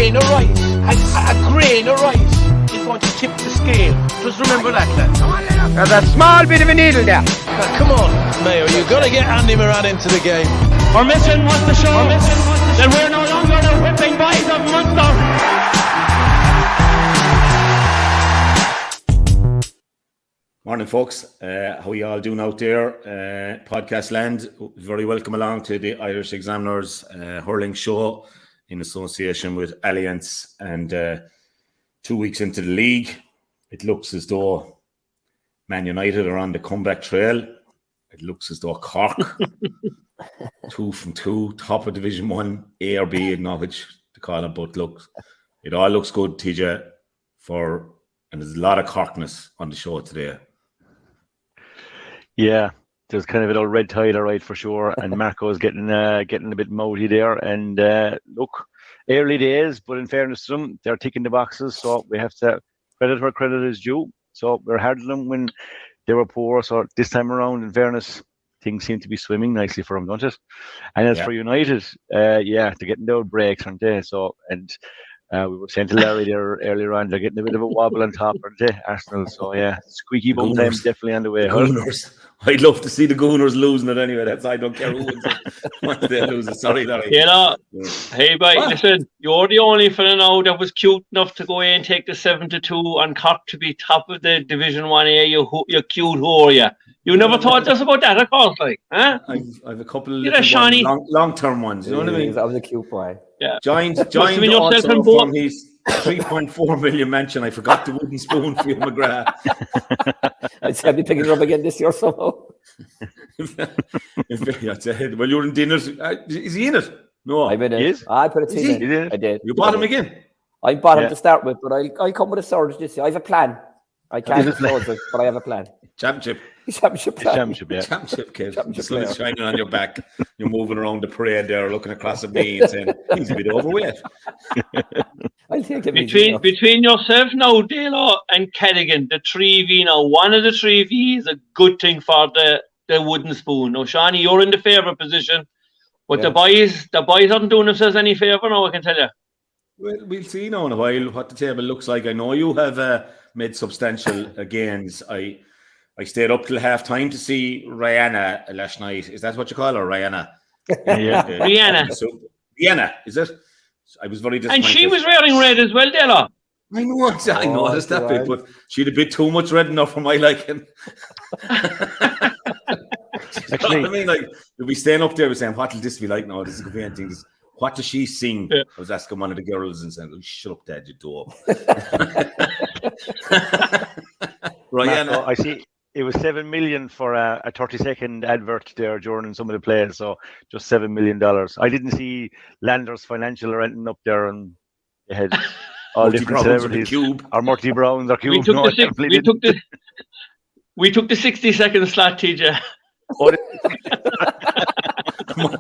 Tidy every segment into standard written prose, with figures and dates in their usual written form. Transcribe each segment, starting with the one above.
grain of rice, a grain of rice is going to tip the scale. Just remember that, lads. There's a small bit of a needle there. Come on, Mayo, you've got to get Andy Moran into the game. Our mission was to show that we're no longer the whipping boys of Munster. Morning, folks. How are you all doing out there? Podcast land. Very welcome along to the Irish Examiners hurling show in association with Allianz. And 2 weeks into the league, it looks as though Man United are on the comeback trail. It looks as though Cork, 2 from 2, top of Division 1, A or B, I don't know which to call it, but look, it all looks good, TJ, and there's a lot of Corkness on the show today. Yeah, there's kind of an old red tide, all right, for sure. And Marco's getting a bit moody there. And look, early days, but in fairness to them, they're ticking the boxes. So we have to credit where credit is due. So we're hard on them when they were poor. So this time around, in fairness, things seem to be swimming nicely for them, don't it? And as for United, they're getting their breaks, aren't they? So, and we were saying to Larry there earlier on, they're getting a bit of a wobble on top, aren't they, Arsenal? So, yeah, squeaky bum time definitely on the way. Gooners. I'd love to see the Gooners losing it anyway. I don't care who wins it. Once they lose it. Sorry, Larry. You know, hey, boy, listen, you're the only fella now that was cute enough to go in and take the 7-2 on Cork to be top of the Division 1A. You cute whore, you. You never thought us about that, of course, like, huh? I've a couple of long-term ones, you know what I mean? That was a cute boy. Yeah. Joined also from his 3.4 million mention. I forgot the wooden spoon for you, McGrath. I'd say I'll be picking it up again this year somehow. Well, you're in dinners. Is he in it? No. I'm in it. I put a team in. I did. You bought him again? I bought him to start with, but I'll come with a surge this year. I have a plan. I can't disclose it, but I have a plan. Championship, yeah. Championship, kid. The sun is shining on your back. You're moving around the parade there, looking across at me and saying, he's a bit overweight. I'll take it between yourself now, Dalo, and Cadigan, the 3V now, one of the 3V is a good thing for the wooden spoon. Now, Seanie, you're in the favourite position, but the boys aren't doing themselves any favour now, I can tell you. Well, we'll see now in a while what the table looks like. I know you have made substantial gains. I stayed up till half time to see Rihanna last night. Is that what you call her, Rihanna? Rihanna. Rihanna, is it? I was very disappointed. And she was wearing red as well, Dalo. I noticed that bit, but she had a bit too much red enough for my liking. Actually, you know I mean, like, we'll be staying up there, we're saying, what will this be like now? This is going to be anything. What does she sing? Yeah. I was asking one of the girls and saying, oh, shut up, Dad, you dog. Rihanna. Marco, I see it was 7 million for a 30-second advert there during some of the plays, so just $7 million. I didn't see Landers Financial or anything up there, and they had all different celebrities. Or Murty Browns or Cube. We took the 60-second slot, TJ.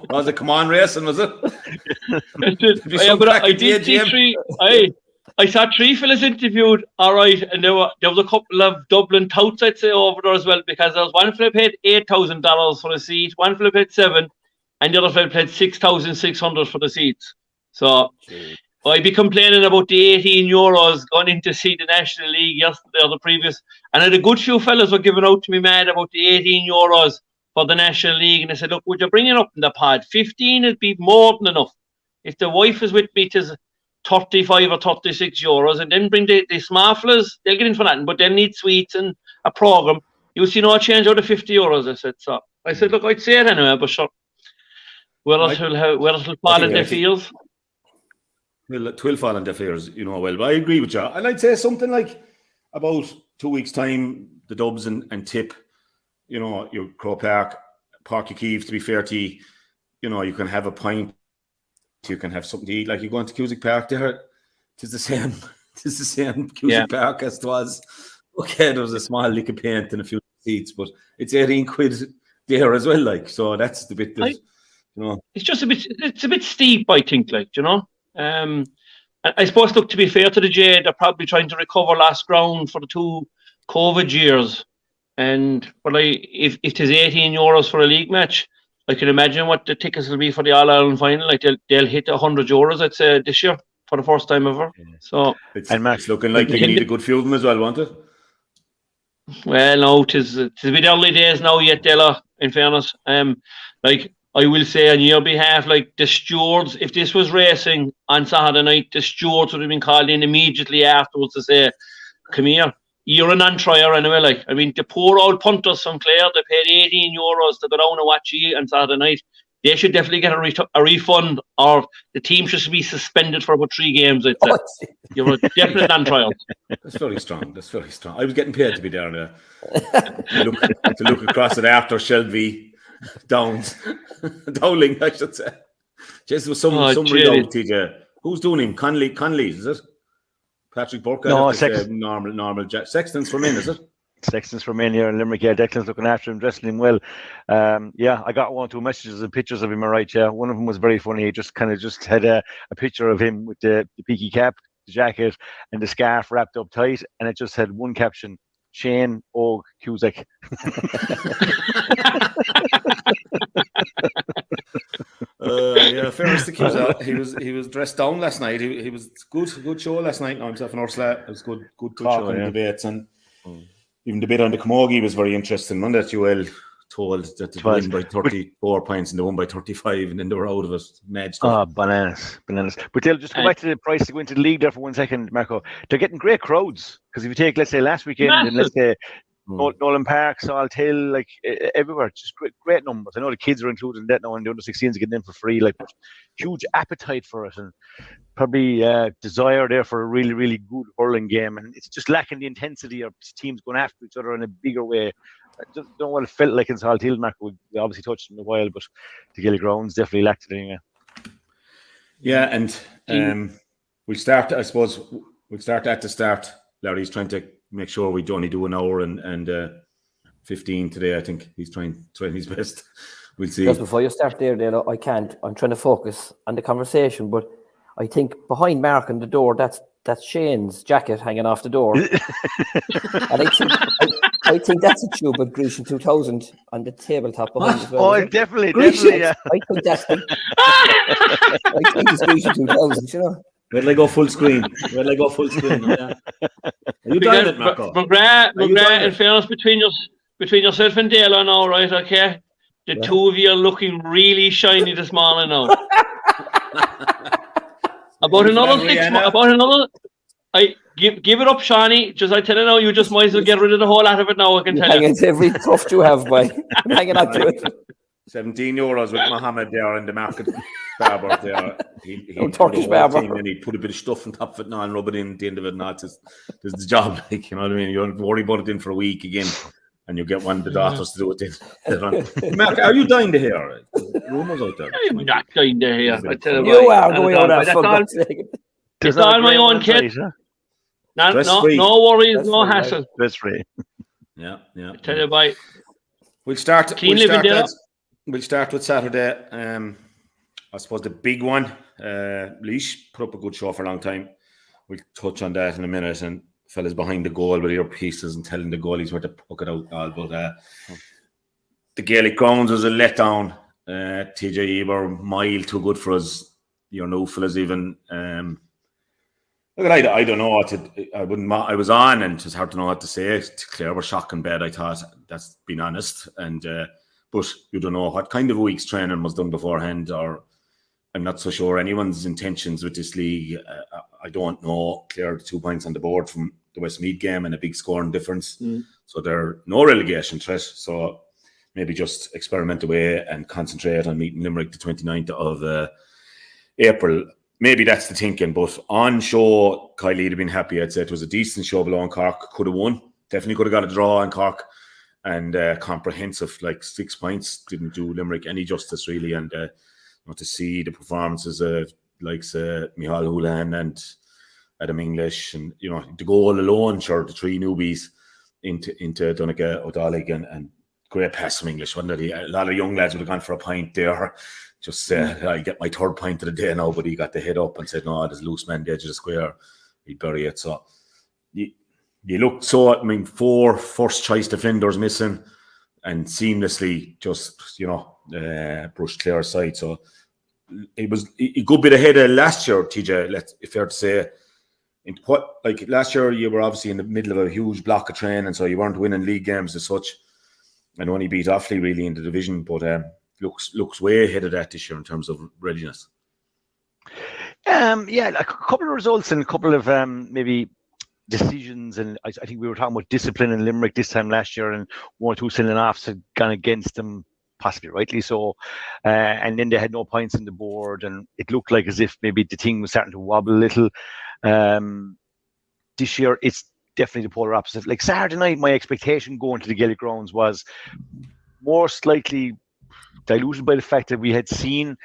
Was it Come On Racing, was it? I did see three. I saw three fellas interviewed, all right, and there was a couple of Dublin touts, I'd say, over there as well, because there was one fella paid $8,000 for a seat, one fella paid $7,000, and the other fella paid $6,600 for the seats. So I'd be complaining about the €18 going in to see the National League yesterday or the previous, and I had a good few fellas were giving out to me mad about the €18 for the National League, and I said, look, would you bring it up in the pod? 15 would be more than enough. If the wife is with me, it is 35 or 36 euros, and then bring the small fellas, they'll get in for that, but they'll need sweets and a program. You'll see no change out of 50 euros, I said. So I said, look, I'd say it anyway, but sure. Where it'll fall in their fields. Well, it will fall in their ears, you know well. But I agree with you. And I'd say something like about 2 weeks' time, the Dubs and Tipp, you know, your Crow Park, Páirc Uí Chaoimh, to be fair to you, you know, you can have a pint, you can have something to eat. Like you go into Cusack Park there, it's the same Cusack Park as it was. Okay, there was a small lick of paint and a few seats, but it's 18 quid there as well, like, so that's the bit that, you know. It's a bit steep, I think, like, you know. I suppose, look, to be fair to the J, they're probably trying to recover lost ground for the 2 COVID years. And if there's €18 for a league match, I can imagine what the tickets will be for the All-Ireland final. Like they'll hit €100, I'd say, this year for the first time ever. So It's looking like you need a good few of them as well, won't it? Well, no, tis a bit early days now yet, Dalo, in fairness. Like, I will say on your behalf, like, the stewards, if this was racing on Saturday night, the stewards would have been called in immediately afterwards to say, come here, you're a non-trier anyway. Like, I mean, the poor old punters from Clare, they paid €18 to go down and watch you on Saturday night. They should definitely get a refund, or the team should be suspended for about 3 games, I'd say. You're a definite non-trier. That's very strong. I was getting paid to be down there. to look across it after Shelby Downs. Dowling, I should say. Just with some result, TJ. Who's doing him? Conley, is it? Patrick Burke? No, normal Jack. Sexton's for men, is it? Sexton's from in here in Limerick. Yeah, Declan's looking after him, dressing him well. Yeah, I got 1 or 2 messages and pictures of him. All right, yeah. One of them was very funny. He just had a picture of him with the peaky cap, the jacket, and the scarf wrapped up tight, and it just had one caption: Shane Og Cusack. Yeah, fairness to Cusack. He was dressed down last night. He was good show last night. Now himself and Ursula. It was good talk show, and debates, and even the bit on the Camogie was very interesting. One that you told that they won by 34 points and they won by 35, and then they were out of it. Mad stuff. Bananas. But they'll just go back to the price to go into the league there for 1 second, Marco. They're getting great crowds, because if you take, let's say, last weekend, and let's say Nolan Park, Salt Hill, like everywhere, just great numbers. I know the kids are included in that now, and the under 16s are getting in for free. Like, huge appetite for it, and probably desire there for a really, really good hurling game. And it's just lacking the intensity of teams going after each other in a bigger way. I just don't know what it felt like in Salt Hill, Marco. We obviously touched it in a while, but the Gilly Grounds definitely lacked it anyway. Yeah, and we'll start at the start. Larry's trying to make sure we only do an hour and 15 today. I think he's trying his best. We'll see. Just before you start there, Dalo, I can't. I'm trying to focus on the conversation, but I think behind Mark on the door, that's Shane's jacket hanging off the door. And I think that's a tube of Grecian 2000 on the tabletop behind as well. Oh, definitely, yeah. I think that's it's Grecian 2000, you know. Where did I go full screen? Yeah. Are you done it, Marco? McGrath, in fairness, between yourself and Dalo now, right, okay? The two of you are looking really shiny this morning now. About another 6 months, I give it up, Shawnee. Just I tell you now, you just might as well get rid of the whole lot of it now, I can tell you. Hanging to every tuft you have, boy. I'm hanging on to it. €17 with Mohammed there in the market. Barber there. He Turkish barber. And he put a bit of stuff on top of it now and rub it in at the end of it. Now there's the job, like, you know what I mean? You don't worry about it in for a week again, and you get one of the daughters to do it then. Mark, are you dying to hear? Rumours out there. I'm not dying to hear. I tell you are going on that. It's all my own kid. No worries, no hassle. That's free. Yeah. I tell you, bye. We'll start with Saturday. I suppose the big one, Laois put up a good show for a long time. We'll touch on that in a minute. And fellas behind the goal with earpieces and telling the goalies where to puck it out. But the Gaelic Grounds was a letdown. TJ Eber, mile too good for us. You know, fellas even. I don't know what to. I was on, and it's hard to know what to say. Clare were shocking bad. I thought, that's being honest. And but you don't know what kind of a week's training was done beforehand, or I'm not so sure anyone's intentions with this league. I don't know. Clare 2 points on the board from the Westmeath game and a big scoring difference. So they're no relegation threat. So maybe just experiment away and concentrate on meeting Limerick the 29th of April. Maybe that's the thinking. But on show, Kylie would have been happy. I'd say it was a decent show below in Cork. Could have won. Definitely could have got a draw in Cork. And comprehensive, like 6 points. Didn't do Limerick any justice, really. And to see the performances of Michal Houlihan and Adam English, and the goal alone, sure, the 3 newbies into Donegal, O'Dalig, and great pass from English, wasn't it? A lot of young lads would have gone for a pint there. Just I get my 3rd pint of the day now, but he got the head up and said, no, there's a loose man at the edge of the square. He'd bury it. So you look 4 first choice defenders missing, and seamlessly just brushed Clare aside. So it was a good bit ahead of last year, TJ. Fair to say. Like last year, you were obviously in the middle of a huge block of training, so you weren't winning league games as such, and only beat Offaly really in the division. But looks way ahead of that this year in terms of readiness. Yeah, like a couple of results and a couple of maybe decisions, and I think we were talking about discipline in Limerick this time last year, and 1 or 2 sending offs had gone against them, possibly rightly so, and then they had no points on the board, and it looked like as if maybe the thing was starting to wobble a little. This year, it's definitely the polar opposite. Like Saturday night, my expectation going to the Gaelic grounds was more slightly diluted by the fact that we had seen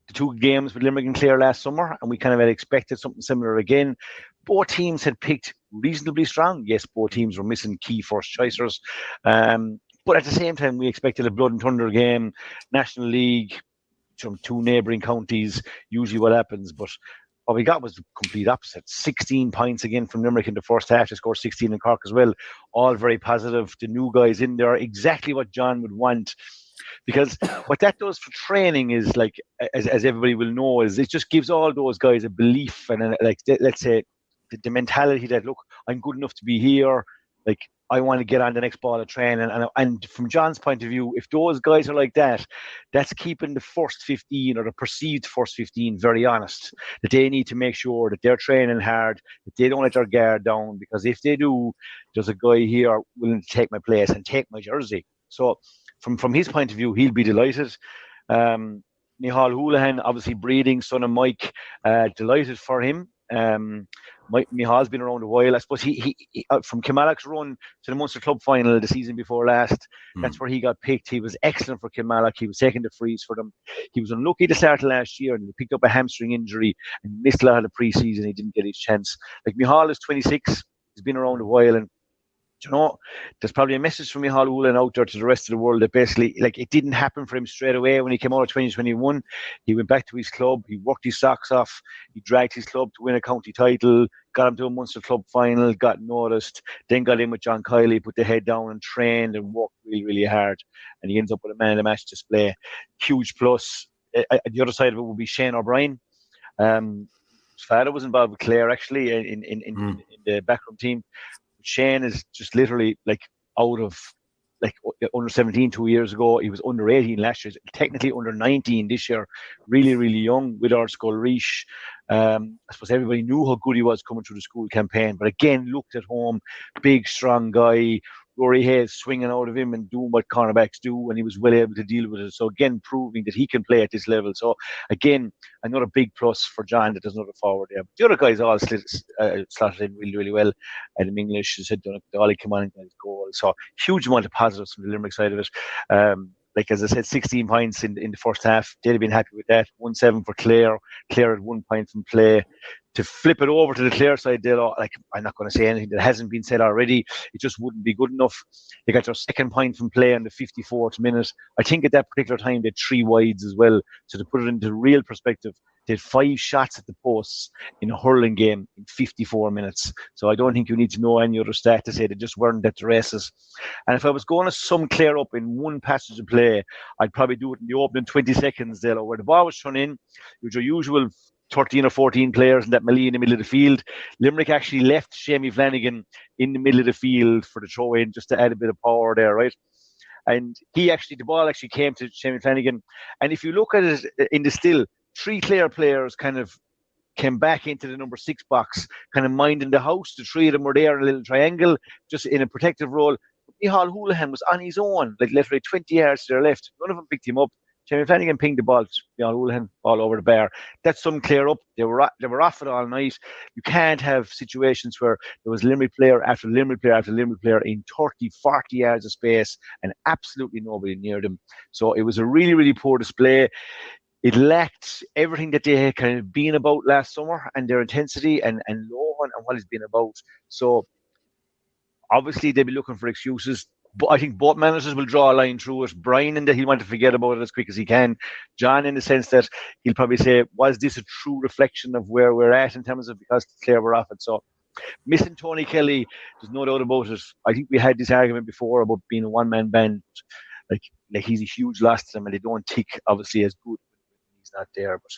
the 2 games with Limerick and Clare last summer, and we kind of had expected something similar again. Both teams had picked reasonably strong. Yes, both teams were missing key first choicers. But at the same time, we expected a blood and thunder game, National League, from 2 neighbouring counties, usually what happens. But what we got was the complete opposite. 16 points again from Limerick in the first half. They scored 16 in Cork as well. All very positive. The new guys in there, exactly what John would want. Because what that does for training is, like, as everybody will know, is it just gives all those guys a belief and, like, let's say, the mentality that, look, I'm good enough to be here. Like, I want to get on the next ball of training. And from John's point of view, if those guys are like that, that's keeping the first 15 or the perceived first 15 very honest. That they need to make sure that they're training hard, that they don't let their guard down. Because if they do, there's a guy here willing to take my place and take my jersey. So from his point of view, he'll be delighted. Micheál Houlihan, obviously breeding son of Mike, delighted for him. Micheál's been around a while. I suppose he from Kilmallock's run to the Munster Club final the season before last, that's where he got picked. He was excellent for Kilmallock. He was taking the freeze for them. He was unlucky to start last year, and he picked up a hamstring injury and missed a lot of the pre-season. He didn't get his chance. Like, Micheál is 26. He's been around a while, and you know, there's probably a message from Micheál Houlihan out there to the rest of the world that basically, like, it didn't happen for him straight away when he came out of 2021. He went back to his club, he worked his socks off, he dragged his club to win a county title, got him to a Munster Club final, got noticed, then got in with John Kiley, put the head down and trained and worked really, really hard. And he ends up with a man of the match display. Huge plus. The other side of it would be Shane O'Brien. His father was involved with Clare, actually, in the backroom team. Shane is just literally, like, out of, like, under 17 2 years ago. He was under 18 last year, technically under 19 this year. Really, really young with our Skull Reach. I suppose everybody knew how good he was coming through the school campaign, but again, looked at home, big, strong guy. Rory Hayes swinging out of him and doing what cornerbacks do, and he was well able to deal with it. So again, proving that he can play at this level. So again, another big plus for John that there's another forward there. But the other guys all slotted in really, really well. Adam English has had Dalo come on and got his goal. So huge amount of positives from the Limerick side of it. Like, as I said, 16 points in the first half. They'd have been happy with that. 1-7 for Clare. Clare had 1 point from play. To flip it over to the Clare side, like, I'm not going to say anything that hasn't been said already. It just wouldn't be good enough. They got their 2nd point from play in the 54th minute. I think at that particular time they had 3 wides as well. So to put it into real perspective, they had 5 shots at the posts in a hurling game in 54 minutes. So I don't think you need to know any other stat to say they just weren't at the races. And if I was going to sum Clare up in one passage of play, I'd probably do it in the opening 20 seconds, Dalo, where the ball was thrown in. With your usual 13 or 14 players in that melee in the middle of the field. Limerick actually left Seanie Flanagan in the middle of the field for the throw-in, just to add a bit of power there, right? And the ball actually came to Seanie Flanagan. And if you look at it in the still, 3 Clare players kind of came back into the number 6 box, kind of minding the house. The 3 of them were there in a little triangle, just in a protective role. Micheál Houlihan was on his own, like literally 20 yards to their left. None of them picked him up. Seanie Flanagan pinged the ball to Micheál Houlihan all over the bar. That summed Clare up. They were off it all night. You can't have situations where there was Limerick player after Limerick player after Limerick player in 30, 40 yards of space and absolutely nobody near them. So it was a really, really poor display. It lacked everything that they had kind of been about last summer, and their intensity and Lohan and what it's been about. So obviously they'll be looking for excuses. But I think both managers will draw a line through it. Brian, in that he'll want to forget about it as quick as he can. John, in the sense that he'll probably say, was this a true reflection of where we're at in terms of, because Clare were off it? So missing Tony Kelly, there's no doubt about it. I think we had this argument before about being a one-man band. Like he's a huge loss to them, and they don't tick, obviously, as good he's not there. But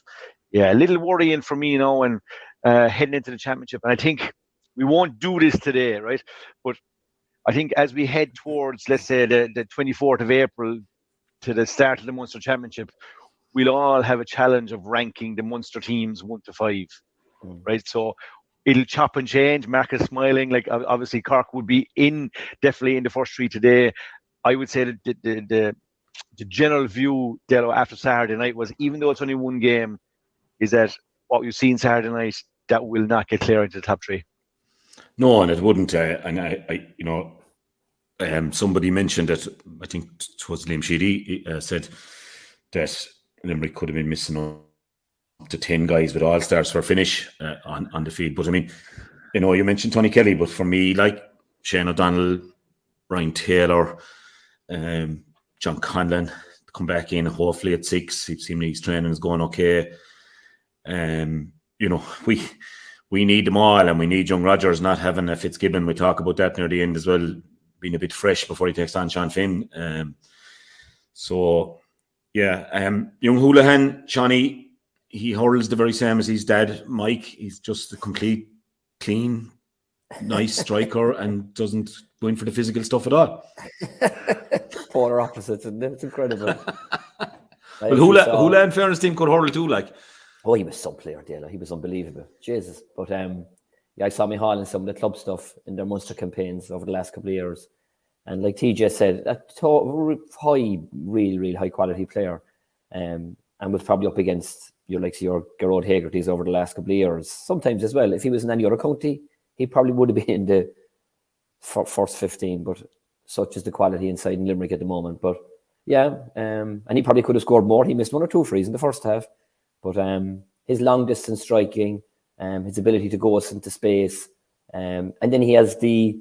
yeah, a little worrying for me, and heading into the championship. And I think we won't do this today, right? But I think as we head towards, let's say, the 24th of April to the start of the Munster Championship, we'll all have a challenge of ranking the Munster teams 1 to 5, right? So it'll chop and change. Mark is smiling. Like, obviously, Cork would be definitely in the first 3 today. I would say that the general view, Dalo, after Saturday night was, even though it's only one game, is that what we've seen Saturday night, that will not get clear into the top 3. No, and it wouldn't. And I somebody mentioned that, I think it was Liam Sheedy, said that Limerick could have been missing up to 10 guys with all-stars for finish on the field. But I mean, you mentioned Tony Kelly, but for me, like Shane O'Donnell, Ryan Taylor, John Conlon, come back in hopefully at 6. It seems his training is going okay. We need them all, and we need young Rogers not having a Fitzgibbon. We talk about that near the end as well, being a bit fresh before he takes on Sean Finn. Young Houlihan, Shawnee, he hurls the very same as his dad, Mike. He's just a complete, clean, nice striker and doesn't go in for the physical stuff at all. Polar opposites, isn't it? It's incredible. Well, Houlihan, fairness team, could hurl too, like. Oh, he was some player, Dalo. He was unbelievable. Jesus. But I saw me hauling some of the club stuff in their Munster campaigns over the last couple of years. And like TJ said, a really high quality player. And was probably up against your Gerard Hagerty's over the last couple of years. Sometimes as well. If he was in any other county, he probably would have been in the first 15. But such is the quality inside in Limerick at the moment. But yeah, and he probably could have scored more. He missed 1 or 2 frees in the first half. But his long distance striking, his ability to go us into space, and then he has the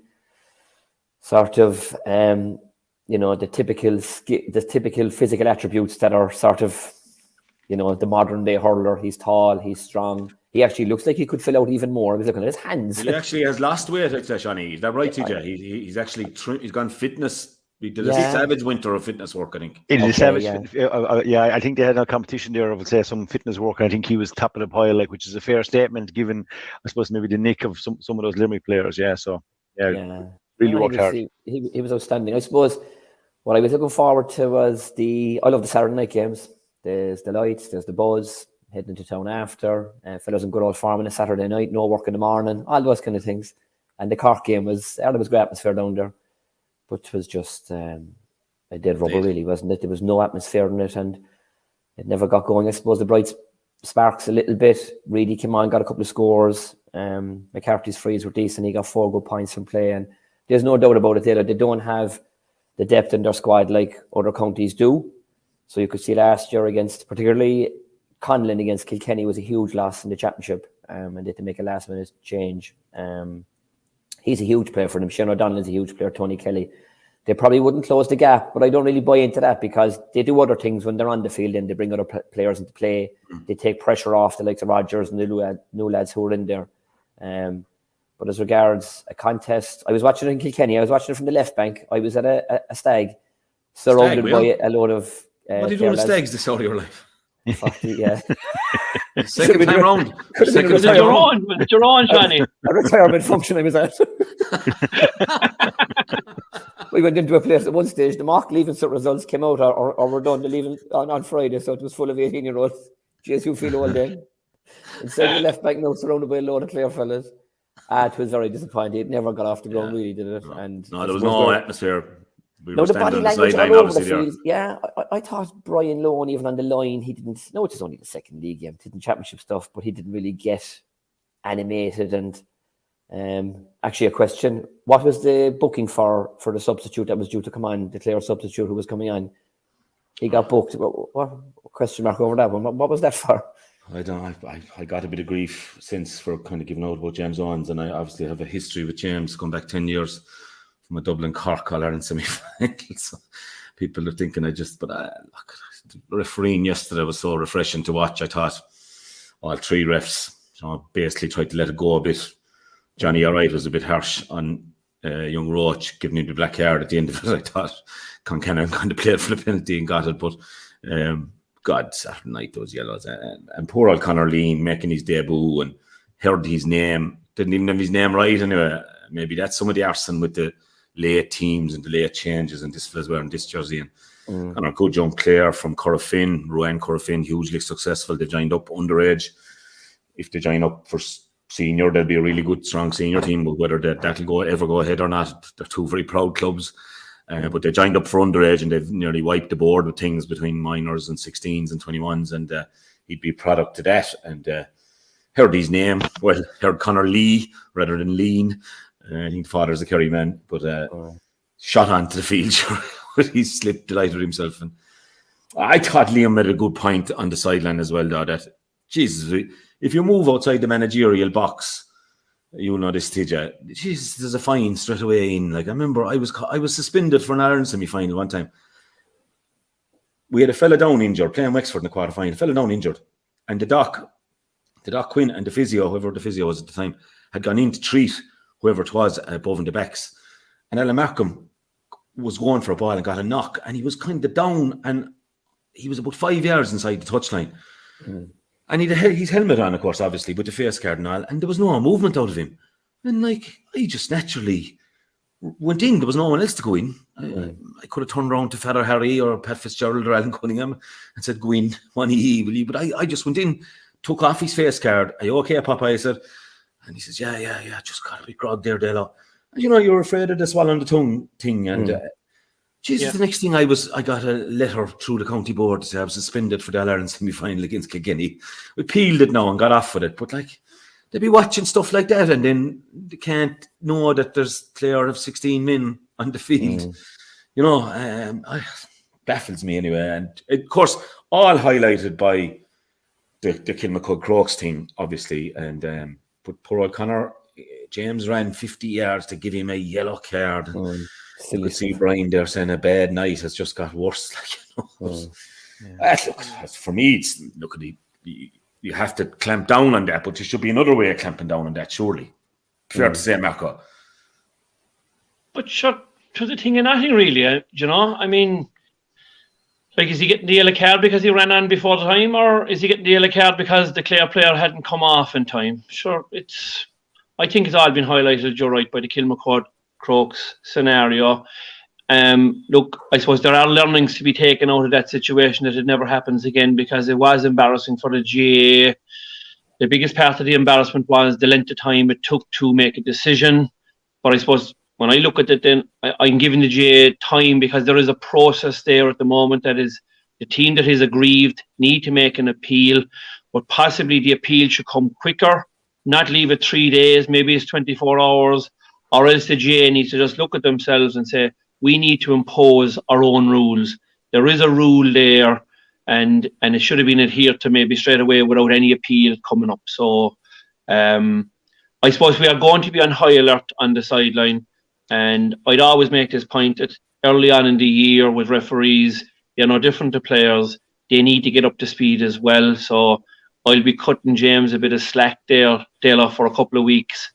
sort of the typical physical attributes that are sort of the modern day hurler. He's tall, he's strong. He actually looks like he could fill out even more. I was looking at his hands. He actually has lost weight, Shawnee. Is that right, TJ? He's actually he's gone fitness. He did a Savage winter of fitness work, I think. Savage, I think they had a competition there of, say, some fitness work, and I think he was top of the pile, which is a fair statement given, I suppose, maybe the nick of some of those Limerick players. Really worked hard. He was outstanding. I suppose what I was looking forward to was I love the Saturday night games. There's the lights, there's the buzz, heading into town after, fellas in good old form on a Saturday night, no work in the morning, all those kind of things. And the Cork game there was great atmosphere down there. But it was just a dead rubber, really, wasn't it? There was no atmosphere in it, and it never got going. I suppose the bright sparks a little bit. Reedy came on, got a couple of scores. McCarthy's frees were decent. He got 4 good points from play. And there's no doubt about it, they don't have the depth in their squad like other counties do. So you could see last year particularly Conlon against Kilkenny was a huge loss in the championship, and they had to make a last-minute change. He's a huge player for them. Shane O'Donnell is a huge player. Tony Kelly. They probably wouldn't close the gap, but I don't really buy into that because they do other things when they're on the field and they bring other players into play. They take pressure off the likes of Rogers and the new lads who are in there. But as regards a contest, I was watching it in Kilkenny. I was watching it from the left bank. I was at a stag surrounded by a load of... what are you doing at stags this out of your life? Yeah. Second time round. You're on, Johnny. A retirement function I was at. We went into a place at one stage, the mock leaving cert results came out or were done, the leaving on Friday, so it was full of 18-year-olds. Jeez, you feel old then. Instead of the left back now surrounded by a load of Clare fellas. It was very disappointing. It never got off the ground, really, did it? No, there was no atmosphere. No, the body language all over the field. Yeah, I thought Brian Lohan, even on the line, he didn't. No, it was only the second league game, didn't championship stuff, but he didn't really get animated. And actually, a question: what was the booking for the substitute that was due to come on? The Clare substitute who was coming on, he got booked. What question mark over that one? What was that for? I don't know. I got a bit of grief since for kind of giving out about James Owens, and I obviously have a history with James going back 10 years. From a Dublin Cork All-Ireland semi-final. So people are thinking look, the refereeing yesterday was so refreshing to watch. I thought all 3 refs basically tried to let it go a bit. Johnny Allright was a bit harsh on young Roach, giving him the black card at the end of it. I thought Concannon kind of played for the penalty and got it, but God, Saturday night, those yellows. And poor old Conor Lean making his debut and heard his name. Didn't even have his name right anyway. Maybe that's some of the arson with the late teams and the late changes, and this fella's wearing this jersey. And Conor, good young player from Corofin, Rowan Corofin, hugely successful. They joined up underage. If they join up for senior, they'll be a really good, strong senior team. But whether that'll ever go ahead or not, they're two very proud clubs. But they joined up for underage, and they've nearly wiped the board with things between minors and 16s and 21s, and he'd be a product to that. And heard his name, heard Conor Lee rather than Lean. I think the father's a Kerry man, but shot onto the field. He slipped, delighted himself. And I thought Liam made a good point on the sideline as well, though, that, Jesus, if you move outside the managerial box, you'll know this, TJ. Jesus, there's a fine straight away in. Like, I remember I was suspended for an Ireland semi-final one time. We had a fella down injured, playing Wexford in the quarter-final, a fella down injured. And the doc Quinn and the physio, whoever the physio was at the time, had gone in to treat whoever it was above in the backs. And Ella Markham was going for a ball and got a knock, and he was kind of down, and he was about 5 yards inside the touchline. And he had his helmet on, of course, obviously, with the face card and all, and there was no movement out of him. And like, I just naturally went in. There was no one else to go in. I could have turned around to Father Harry or Pat Fitzgerald or Alan Cunningham and said, go in, will you? But I just went in, took off his face card. Are you okay, Papa? I said. And he says, yeah, just got a bit grog there, Dalo. And you're afraid of the swallowing the tongue thing. And Jesus, the next thing I got a letter through the county board to say I was suspended for the All-Ireland semi-final against Kilkenny. We peeled it now and got off with it. But like, they'd be watching stuff like that, and then they can't know that there's a player of 16 men on the field. Baffles me anyway. And of course, all highlighted by the Kilmacud Crokes team, obviously. And but poor old Conor, James ran 50 yards to give him a yellow card. You could see Brian there saying a bad night has just got worse. For me, you have to clamp down on that, but there should be another way of clamping down on that, surely. Fair to say, Marco. But sure, to the thing in nothing really, I mean, like, is he getting the yellow card because he ran on before the time, or is he getting the yellow card because the Clare player hadn't come off in time? Sure, I think it's all been highlighted, you're right, by the Kilmacud Crokes scenario. Look, I suppose there are learnings to be taken out of that situation, that it never happens again, because it was embarrassing for the GAA. The biggest part of the embarrassment was the length of time it took to make a decision. But I suppose when I look at it, then I'm giving the GAA time, because there is a process there at the moment that is the team that is aggrieved need to make an appeal, but possibly the appeal should come quicker, not leave it 3 days, maybe it's 24 hours, or else the GAA needs to just look at themselves and say, we need to impose our own rules. There is a rule there, and it should have been adhered to maybe straight away without any appeal coming up. So I suppose we are going to be on high alert on the sideline, and I'd always make this point that early on in the year with referees, different to players, they need to get up to speed as well. So I'll be cutting James a bit of slack there, Dalo, for a couple of weeks.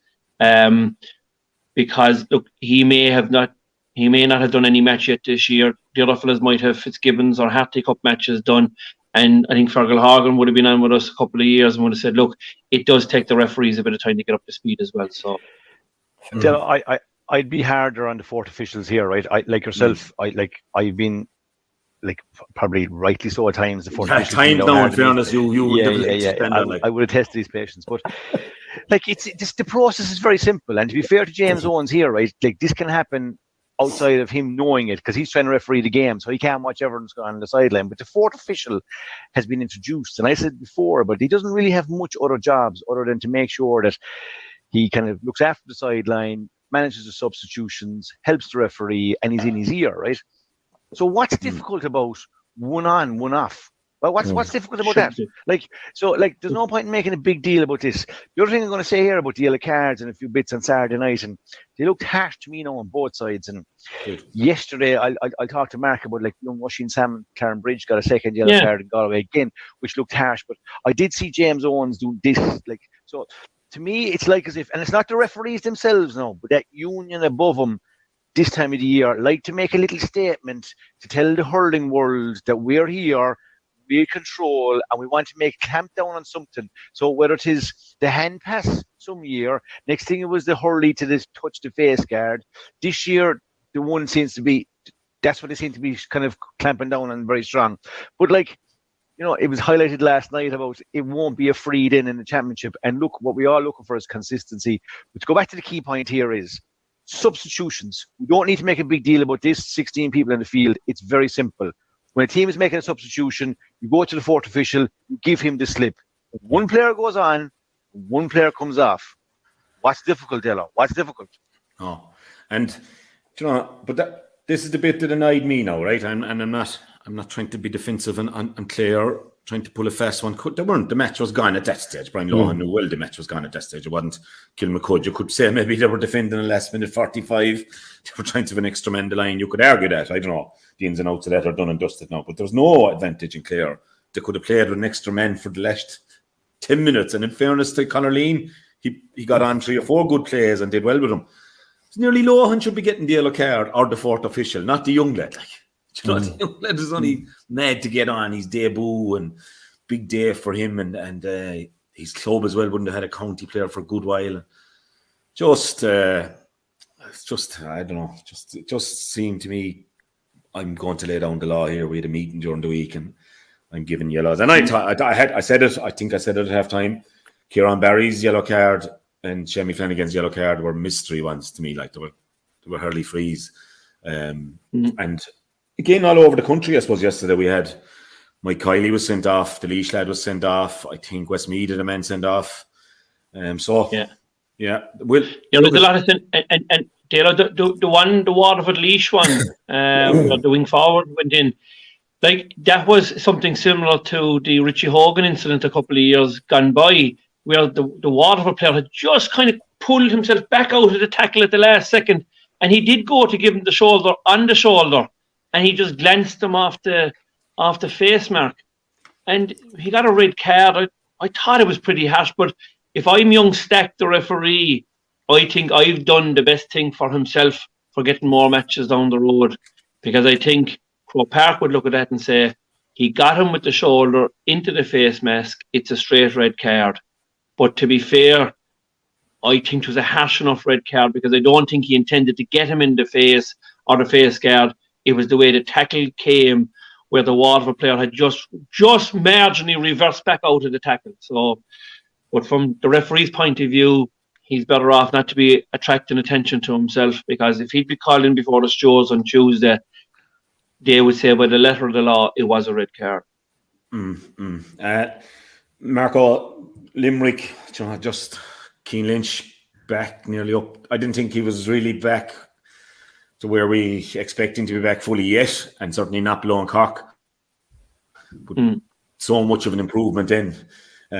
Because look, he may not have done any match yet this year. The other fellas might have Fitzgibbons or Hartley Cup matches done. And I think Fergal Horgan would have been on with us a couple of years and would have said, look, it does take the referees a bit of time to get up to speed as well. So I'd be harder on the fourth officials here, right? Like yourself, I've been probably rightly so at times. The fourth officials time now, in fairness, I would have tested these patients, but it's the process is very simple. And to be fair to James Owens here, right? Like, this can happen outside of him knowing it, because he's trying to referee the game, so he can't watch everyone's going on the sideline. But the fourth official has been introduced, and I said before, but he doesn't really have much other jobs other than to make sure that he kind of looks after the sideline, manages the substitutions, helps the referee, and he's in his ear, right? So what's difficult about one on, one off? Well, what's difficult about that? There's no point in making a big deal about this. The other thing I'm going to say here about the yellow cards and a few bits on Saturday night, and they looked harsh to me on both sides. And yesterday, I'll talk to Mark about young Washington Salmon, Karen Bridge got a second yellow card in Galway again, which looked harsh. But I did see James Owens do this. So to me, it's like as if, and it's not the referees themselves now, but that union above them this time of the year like to make a little statement to tell the hurling world that we're here. real control, and we want to make clamp down on something. So whether it is the hand pass some year, next thing it was the hurley to this touch the face guard. This year, the one seems to be, that's what they seem to be kind of clamping down on very strong. But like, you know, it was highlighted last night about it won't be a freed in the championship. And look, what we are looking for is consistency. But to go back to the key point here is substitutions. We don't need to make a big deal about this 16 people in the field. It's very simple. When a team is making a substitution, you go to the fourth official, you give him the slip. If one player goes on, one player comes off. What's difficult, Dalo? What's difficult? Oh, and you know, but this is the bit that annoyed me now, right? I'm not trying to be defensive and clear, trying to pull a fast one. The match was gone at that stage. Brian Lohan knew well the match was gone at that stage. It wasn't Kilmacud. You could say maybe they were defending in the last minute 45. They were trying to have an extra man the line. You could argue that. I don't know. The ins and outs of that are done and dusted now. But there's no advantage in Clare. They could have played with an extra man for the last 10 minutes. And in fairness to Conor Lean, he got on 3 or 4 good plays and did well with them. It's nearly Lohan should be getting the yellow card or the fourth official, not the young lad. Like, you know, the young lad is only mad to get on his debut and big day for him, and his club as well wouldn't have had a county player for a good while. It's just I don't know. It just seemed to me I'm going to lay down the law here. We had a meeting during the week, and I'm giving yellows. And I said it. I think I said it at halftime. Kieran Barry's yellow card and Shemi Flanagan's yellow card were mystery ones to me. Like they were hurley frees, and again all over the country. I suppose yesterday we had Mike Kiley was sent off, the Laois lad was sent off. I think Westmeath had a man sent off. So yeah. Well, you know, there's a lot of things, and the Waterford Laois one, the wing forward went in. Like that was something similar to the Richie Hogan incident a couple of years gone by, where the Waterford player had just kind of pulled himself back out of the tackle at the last second, and he did go to give him the shoulder on the shoulder, and he just glanced him off the face mark, and he got a red card. I thought it was pretty harsh, but if I'm young Stack, the referee, I think I've done the best thing for himself for getting more matches down the road, because I think Croke Park would look at that and say, he got him with the shoulder into the face mask, it's a straight red card. But to be fair, I think it was a harsh enough red card, because I don't think he intended to get him in the face or the face guard. It was the way the tackle came, where the Waterford player had just marginally reversed back out of the tackle. So, but from the referee's point of view, he's better off not to be attracting attention to himself, because if he'd be called in before the Stewards on Tuesday, they would say by the letter of the law, it was a red card. Marco, Limerick, just Keane Lynch back nearly up. I didn't think he was really back to where we expect him to be back fully yet, and certainly not below Cork. But so much of an improvement in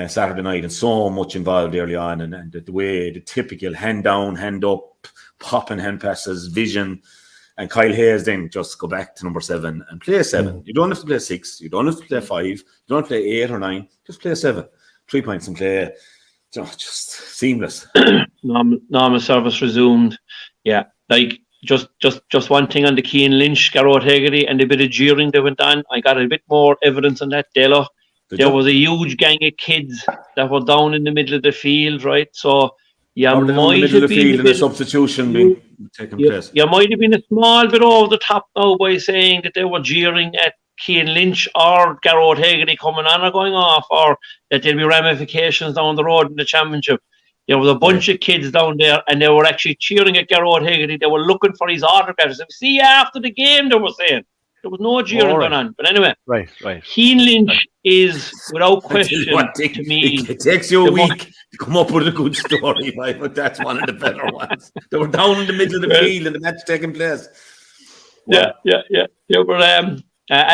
Saturday night, and so much involved early on, and the way the typical hand down, hand up, popping hand passes, vision. And Kyle Hayes then just go back to number 7 and play 7. You don't have to play 6. You don't have to play 5. You don't have to play 8 or 9. Just play 7. 3 points and play. Just seamless. Normal service resumed. Yeah, like just one thing on the Keane Lynch, Garrod Hegarty, and a bit of jeering that went on. I got a bit more evidence on that, Dalo. There was a huge gang of kids that were down in the middle of the field, right? So might have been a substitution being taken place. You might have been a small bit over the top now by saying that they were jeering at Keane Lynch or Garrod Hegarty coming on or going off, or that there'll be ramifications down the road in the championship. There was a bunch of kids down there, and they were actually cheering at Garrod Hegarty. They were looking for his autographs. See you after the game, they were saying. There was no jeering going on. But anyway, right. Keane Lynch is, without question, to me... It takes you a week to come up with a good story, right? But that's one of the better ones. They were down in the middle of the field and the match taking place. Wow. Yeah. But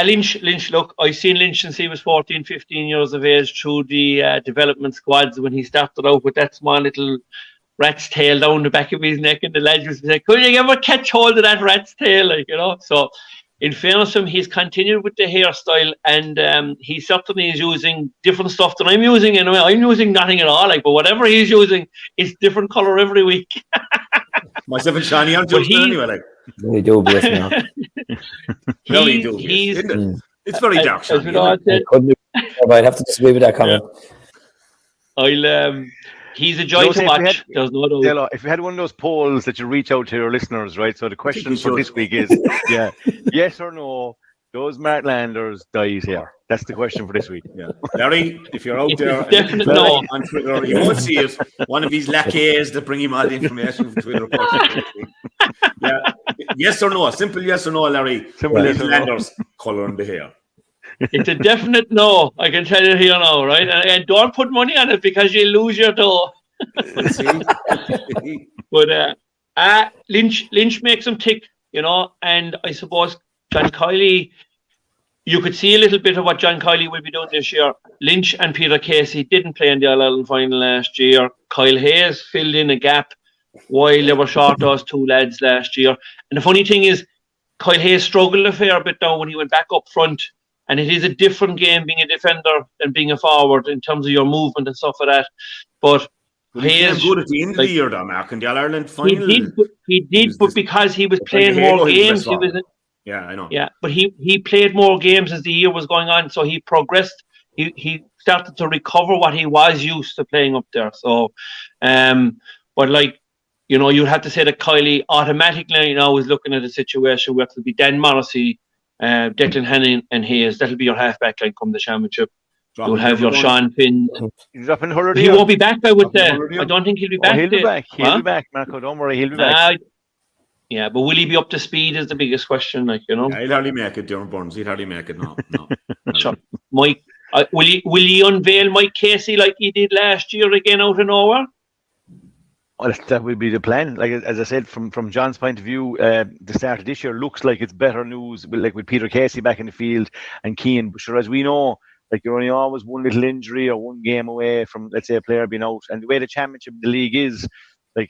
Lynch, look, I've seen Lynch since he was 14, 15 years of age through the development squads, when he started out with that small little rat's tail down the back of his neck, and the lads would say, could you ever catch hold of that rat's tail? Like, you know, so... In fairness to him, he's continued with the hairstyle, and he certainly is using different stuff than I'm using. Anyway, I'm using nothing at all. But whatever he's using, it's different colour every week. Myself and Shani aren't using it anyway. Very dubious now. Very dubious. It's very dark, as Sean. we all said, I'd have to disagree with that comment. He's a joy to watch. There's no doubt. Dalo, if we had one of those polls that you reach out to your listeners, right? So the question for this week is, yes or no, those Mark Landers dies here. That's the question for this week. Yeah. Larry, if you're out there definitely no. on Twitter, you won't see it. One of these lackeys that bring him all the information from Twitter. Yeah. Yes or no? Simple yes or no, Larry. Simple yes or no. Landers colouring the hair. It's a definite no. I can tell you here now, right? And don't put money on it because you lose your dough. But Lynch makes them tick, and I suppose John Kiely, you could see a little bit of what John Kiely will be doing this year. Lynch and Peter Casey didn't play in the All-Ireland final last year. Kyle Hayes filled in a gap while they were short those two lads last year. And the funny thing is, Kyle Hayes struggled a fair bit now when he went back up front. And it is a different game being a defender than being a forward in terms of your movement and stuff like that. But Hayes, good at the end of the year, though, Mark, in the All-Ireland final. He did, but because he was playing more games, he was. Yeah, I know. Yeah, but he played more games as the year was going on, so he progressed. He started to recover what he was used to playing up there. So, but you'd have to say that Kiely automatically now is looking at a situation where it'll be Dan Morrissey, Declan Hannon and Hayes. That'll be your halfback line come the championship. You'll have your Sean Finn. He's dropping Hurley. He won't be back, I would say. I don't think he'll be back. He'll be back. He'll be back, Marco. Don't worry, he'll be back. Yeah, but will he be up to speed is the biggest question, Yeah, he'll hardly make it, Darren Burns. He'll hardly make it, no. Sure. Mike, will he unveil Mike Casey like he did last year again out of nowhere? Well, that would be the plan. Like as I said, from John's point of view, the start of this year looks like it's better news. With Peter Casey back in the field and Keane. But sure, as we know, you're only always one little injury or one game away from, let's say, a player being out. And the way the championship, the league is, if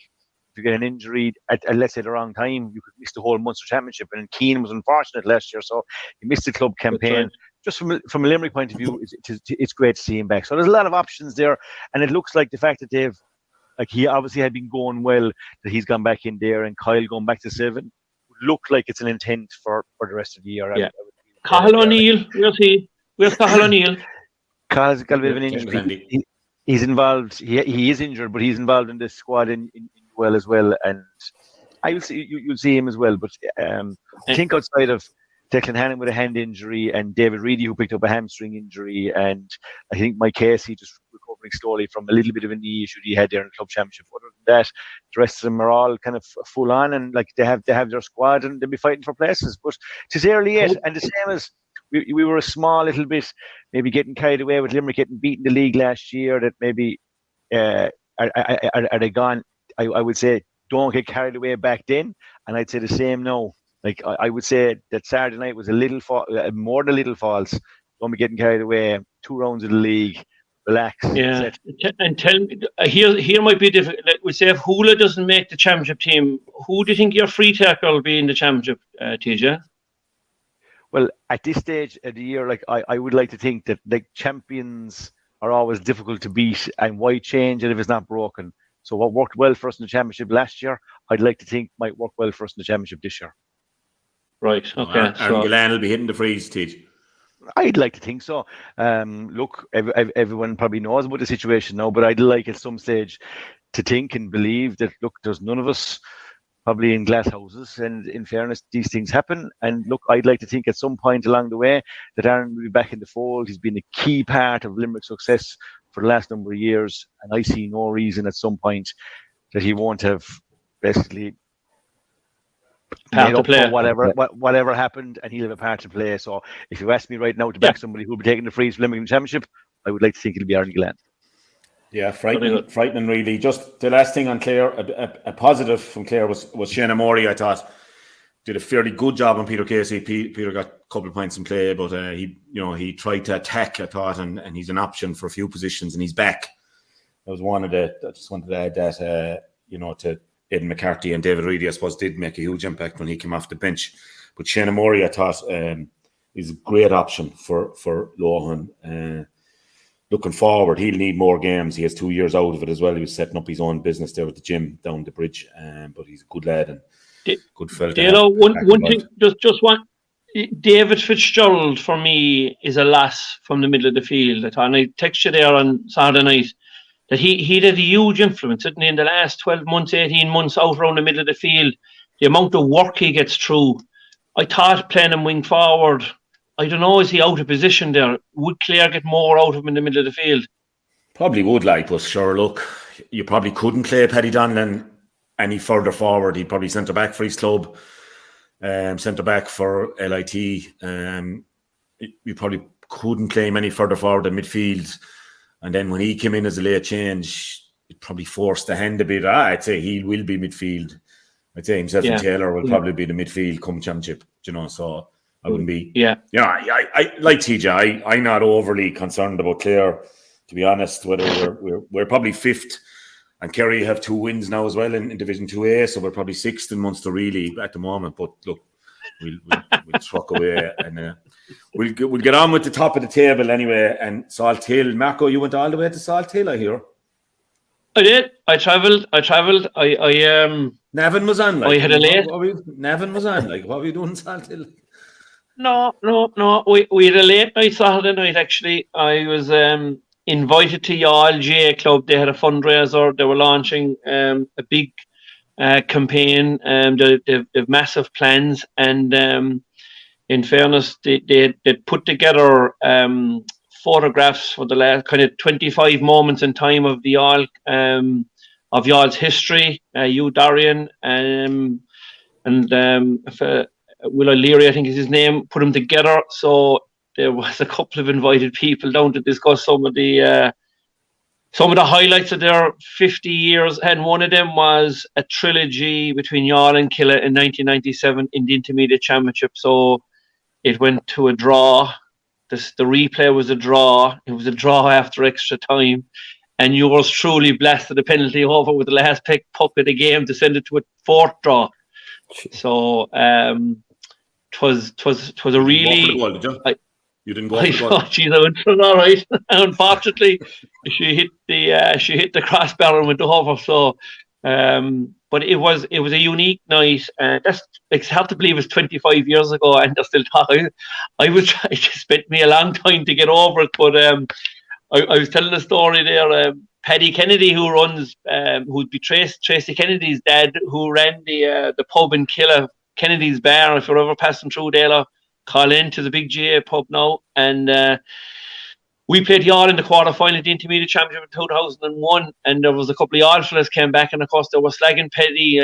you get an injury at let's say the wrong time, you could miss the whole Munster Championship. And Keane was unfortunate last year, so he missed the club campaign. Right. Just from a Limerick point of view, it's great to see him back. So there's a lot of options there, and it looks like the fact that they've. He obviously had been going well, that he's gone back in there, and Kyle going back to 7 would look like it's an intent for the rest of the year. Yeah. Cathal O'Neill, where's he? Where's Cathal O'Neill? Kyle's got a bit of an injury. He's involved. He is injured, but he's involved in this squad in well as well. And I will see you'll see him as well. But I think outside of Declan Hannon with a hand injury and David Reedy who picked up a hamstring injury, and I think Mike Casey just recovering slowly from a little bit of a knee issue he had there in the club championship. Other than that, the rest of them are all kind of full on, and they have their squad and they'll be fighting for places. But it's early yet, and the same as we were a small little bit maybe getting carried away with Limerick getting beaten the league last year. That maybe are they gone? I would say don't get carried away back then, and I'd say the same now. I would say that Saturday night was a little more than a little false. Don't be getting carried away. 2 rounds of the league. Relax. Yeah. And tell me, here might be difficult. We say if Hula doesn't make the championship team, who do you think your free tackle will be in the championship, TJ? Well, at this stage of the year, I would like to think that champions are always difficult to beat, and why change it if it's not broken? So what worked well for us in the championship last year, I'd like to think might work well for us in the championship this year. Right. Okay. So Gillan will be hitting the freeze, Tej. I'd like to think so. Look, everyone probably knows about the situation now, but I'd like at some stage to think and believe that, look, there's none of us probably in glass houses, and in fairness, these things happen. And look, I'd like to think at some point along the way that Aaron will be back in the fold. He's been a key part of Limerick's success for the last number of years, and I see no reason at some point that he won't have basically part to play. Whatever happened, and he'll have a part to play. So if you ask me right now to back somebody who'll be taking the freeze for Limerick in the championship, I would like to think it'll be Aaron Gillan. Yeah, frightening really. Just the last thing on Clare, a positive from Clare was Seanie McGrath. I thought did a fairly good job on Peter Casey. Peter got a couple of points in play, but he tried to attack, I thought, and he's an option for a few positions, and he's back. That was one of the. I just wanted to add that to Aidan McCarthy and David Reedy, I suppose, did make a huge impact when he came off the bench. But Seanie McGrath, I thought, is a great option for Lohan. Looking forward, he'll need more games. He has 2 years out of it as well. He was setting up his own business there at the gym down the bridge. But he's a good lad and good fella. One thing, just one. David Fitzgerald for me is a loss from the middle of the field. And I texted you there on Saturday night that he had a huge influence, didn't he, in the last 12 months, 18 months out around the middle of the field. The amount of work he gets through. I thought playing him wing forward, I don't know, is he out of position there? Would Clare get more out of him in the middle of the field? Probably would, but sure, look, you probably couldn't play Paddy Donlan any further forward. He'd probably centre back for his club. Centre back for LIT. You probably couldn't play him any further forward than midfield. And then when he came in as a late change, it probably forced the hand a bit. I'd say he will be midfield. I'd say himself and Taylor will probably be the midfield come championship. So I wouldn't be. I like TJ. I'm not overly concerned about Clare, to be honest. Whether we're probably fifth. And Kerry have 2 wins now as well in Division 2A, so we're probably 6th in Munster really at the moment. But look, we'll truck away and we'll get on with the top of the table anyway. And Salt Hill, Marco, you went all the way to Salt Hill, I hear. I did. I travelled. Navan was on. I had a late. Navan was on. What were you doing in Salt Hill? No. We had a late night Saturday night. Actually, I was invited to Yall J Club. They had a fundraiser. They were launching a big campaign. They've massive plans, and in fairness, they put together photographs for the last kind of 25 moments in time of the Yall of Yall's history. Hugh Darian and Will O'Leary, I think is his name, put them together. So there was a couple of invited people down to discuss some of the highlights of their 50 years, and one of them was a trilogy between Yall and Killa in 1997 in the Intermediate Championship. So it went to a draw. The replay was a draw. It was a draw after extra time, and yours truly blasted a penalty over with the last puck of the game to send it to a 4th draw. So twas a really. You didn't go for the goal. Geez, I went for it all right. Unfortunately, she hit the crossbar and went over. So, but it was a unique night. It's hard to believe it's 25 years ago, and I still talk. It spent me a long time to get over it. But I was telling a story there. Paddy Kennedy, who'd be Tracy Kennedy's dad, who ran the pub in Killa, Kennedy's Bar. If you're ever passing through Dalo, call in to the Big GA pub now. And we played Yall in the quarter-final of the Intermediate Championship in 2001, and there was a couple of Yall fellas came back, and of course they were slagging Paddy,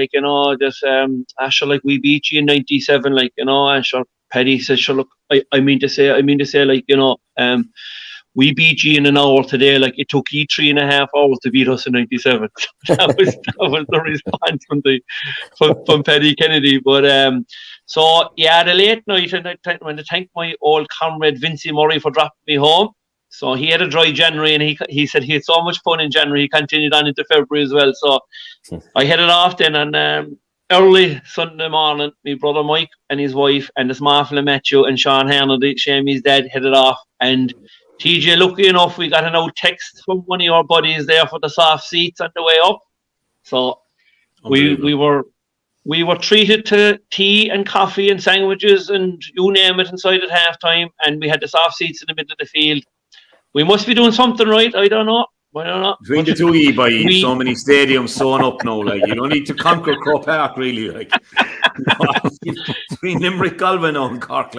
Asher, we beat you in 97, and sure, Paddy says, sure, look, I mean to say, we beat you in an hour today, it took you 3.5 hours to beat us in 97. that was the response from Paddy Kennedy. But so yeah, the late night, and I want to thank my old comrade Vincey Murray for dropping me home. So he had a dry January, and he said he had so much fun in January. He continued on into February as well. So I headed off then, and early Sunday morning, my brother Mike and his wife and the small fella Matthew and Sean Hannity, Shamey's dad, headed off. And TJ, lucky enough, we got an old text from one of your buddies there for the soft seats on the way up. So we were treated to tea and coffee and sandwiches and you name it inside at halftime, and we had the soft seats in the middle of the field. We must be doing something right. I don't know. Between the two, you buy so many stadiums sewn up now. You don't need to conquer Crow Park, really. Between Limerick, Galway now and Cork,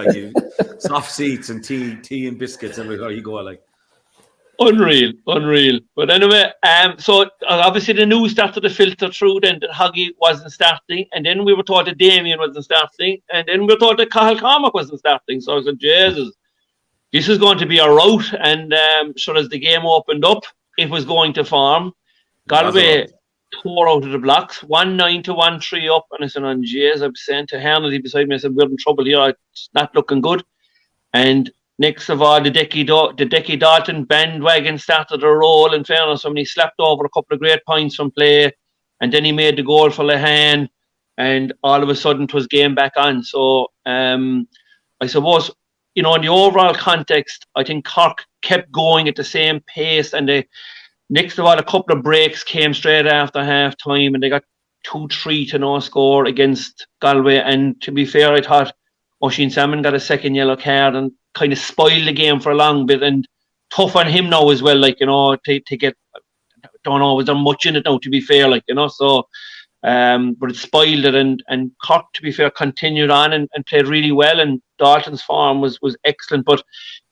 soft seats and tea and biscuits everywhere you go. Unreal. But anyway, so obviously the news started to filter through then that Hoggy wasn't starting, and then we were told that Damien wasn't starting, and then we were told that Cathal Cormac wasn't starting. So I said, Jesus, this is going to be a rout. And sure, as the game opened up, it was going to form. Galway tore out of the blocks, 1-9 to 1-3 up. And I said, I'm saying to Hannity beside me, I said, we're in trouble here. It's not looking good. And next of all, the Decky Dalton bandwagon started to roll. In fairness, he slapped over a couple of great points from play. And then he made the goal for Lehane. And all of a sudden, it was game back on. So I suppose, in the overall context, I think Cork kept going at the same pace, and next of all, a couple of breaks came straight after half time, and they got 2-3 to no score against Galway. And to be fair, I thought Oisin Salmon got a second yellow card and kind of spoiled the game for a long bit, and tough on him now as well, like, you know, to get, don't always done much in it now, to be fair, like, you know, so, but it spoiled it, and Cork, to be fair, continued on and played really well, and Dalton's form was excellent, but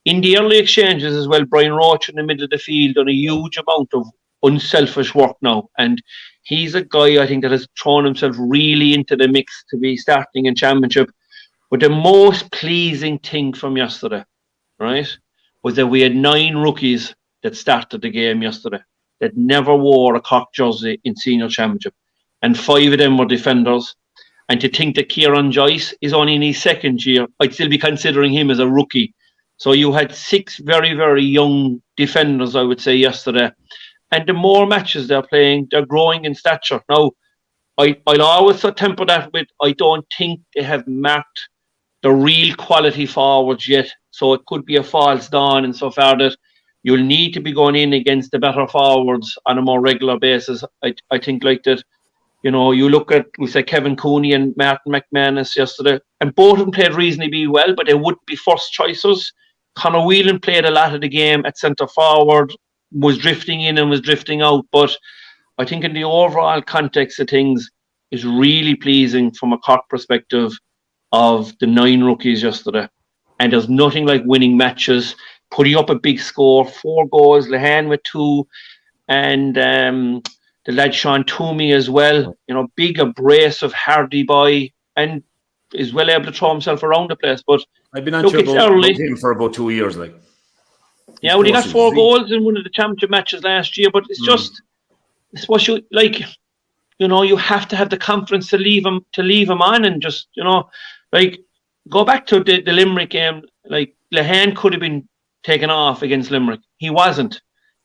in the early exchanges as well, Brian Roach in the middle of the field done a huge amount of unselfish work now, and he's a guy I think that has thrown himself really into the mix to be starting in championship. But the most pleasing thing from yesterday, right, was that we had 9 rookies that started the game yesterday that never wore a Cork jersey in senior championship, and 5 of them were defenders. And to think that Kieran Joyce is only in his second year, I'd still be considering him as a rookie. So you had 6 very, very young defenders, I would say, yesterday. And the more matches they're playing, they're growing in stature. Now, I'll always temper that with, I don't think they have marked the real quality forwards yet. So it could be a false dawn insofar that you'll need to be going in against the better forwards on a more regular basis. I think like that, you know, you look at, we say Kevin Cooney and Martin McManus yesterday, and both of them played reasonably well, but they wouldn't be first choices. Conor Whelan played a lot of the game at centre forward, was drifting in and was drifting out, but I think in the overall context of things, is really pleasing from a Cork perspective of the 9 rookies yesterday. And there's nothing like winning matches, putting up a big score, 4 goals, Lehane with 2, and the lad Sean Toomey as well, you know, big abrasive hardy boy, and is well able to throw himself around the place. But I've been on to about him for about 2 years, like. Yeah, well, he got 4 goals in one of the championship matches last year, but it's just, it's what you like. You know, you have to have the confidence to leave him on, and just, you know, like, go back to the Limerick game. Like, Lehane could have been taken off against Limerick. He wasn't.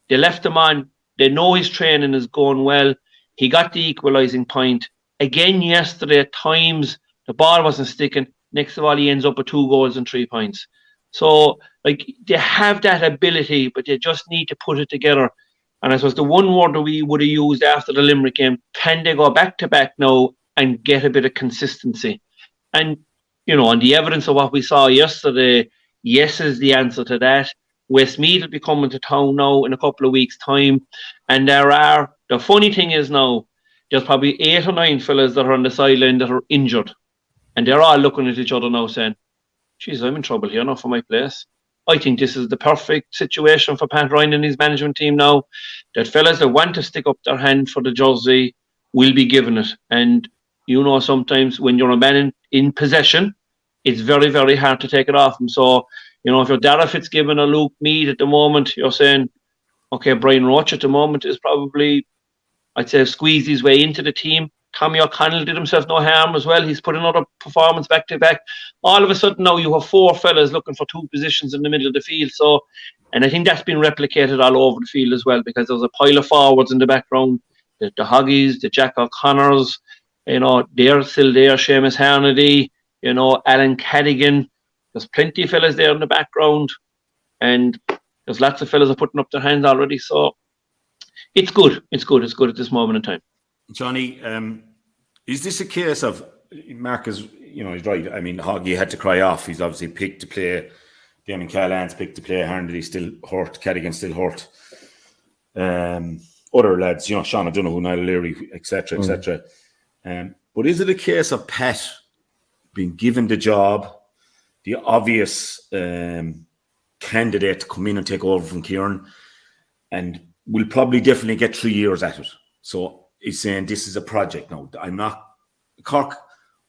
They left him on. They know his training is going well. He got the equalising point. Again yesterday, at times, the ball wasn't sticking. Next of all, he ends up with 2 goals and 3 points. So, like, they have that ability, but they just need to put it together. And I suppose the one word that we would have used after the Limerick game, can they go back-to-back now and get a bit of consistency? And, you know, on the evidence of what we saw yesterday, yes is the answer to that. Westmeath will be coming to town now in a couple of weeks' time. And the funny thing is now, there's probably 8 or 9 fellas that are on the sideline that are injured. And they're all looking at each other now saying, geez, I'm in trouble here now for my place. I think this is the perfect situation for Pat Ryan and his management team now, that fellas that want to stick up their hand for the jersey will be given it. And, you know, sometimes when you're a man in possession, it's very, very hard to take it off them. So, you know, if you're Dara Fitzgibbon or Luke Meade at the moment, you're saying, okay, Brian Roach at the moment is probably, I'd say, squeezed his way into the team. Tommy O'Connell did himself no harm as well. He's put another performance back to back. All of a sudden now you have 4 fellas looking for 2 positions in the middle of the field. So, and I think that's been replicated all over the field as well, because there's a pile of forwards in the background. The Hoggies, the Jack O'Connors, you know, they're still there. Seamus Harnedy, you know, Alan Cadigan. There's plenty of fellas there in the background, and there's lots of fellas are putting up their hands already. So it's good. It's good at this moment in time. Johnny, is this a case of, Mark is, you know, he's right. I mean, Hoggy had to cry off. He's obviously picked to play. Damien Callahan's picked to play. Harnedy still hurt. Cadigan still hurt. Other lads, you know, Sean O'Donoghue, Niall Leary, etc., etc. But is it a case of Pat being given the job, the obvious candidate to come in and take over from Kieran, and will probably definitely get 3 years at it? So he's saying this is a project now. Cork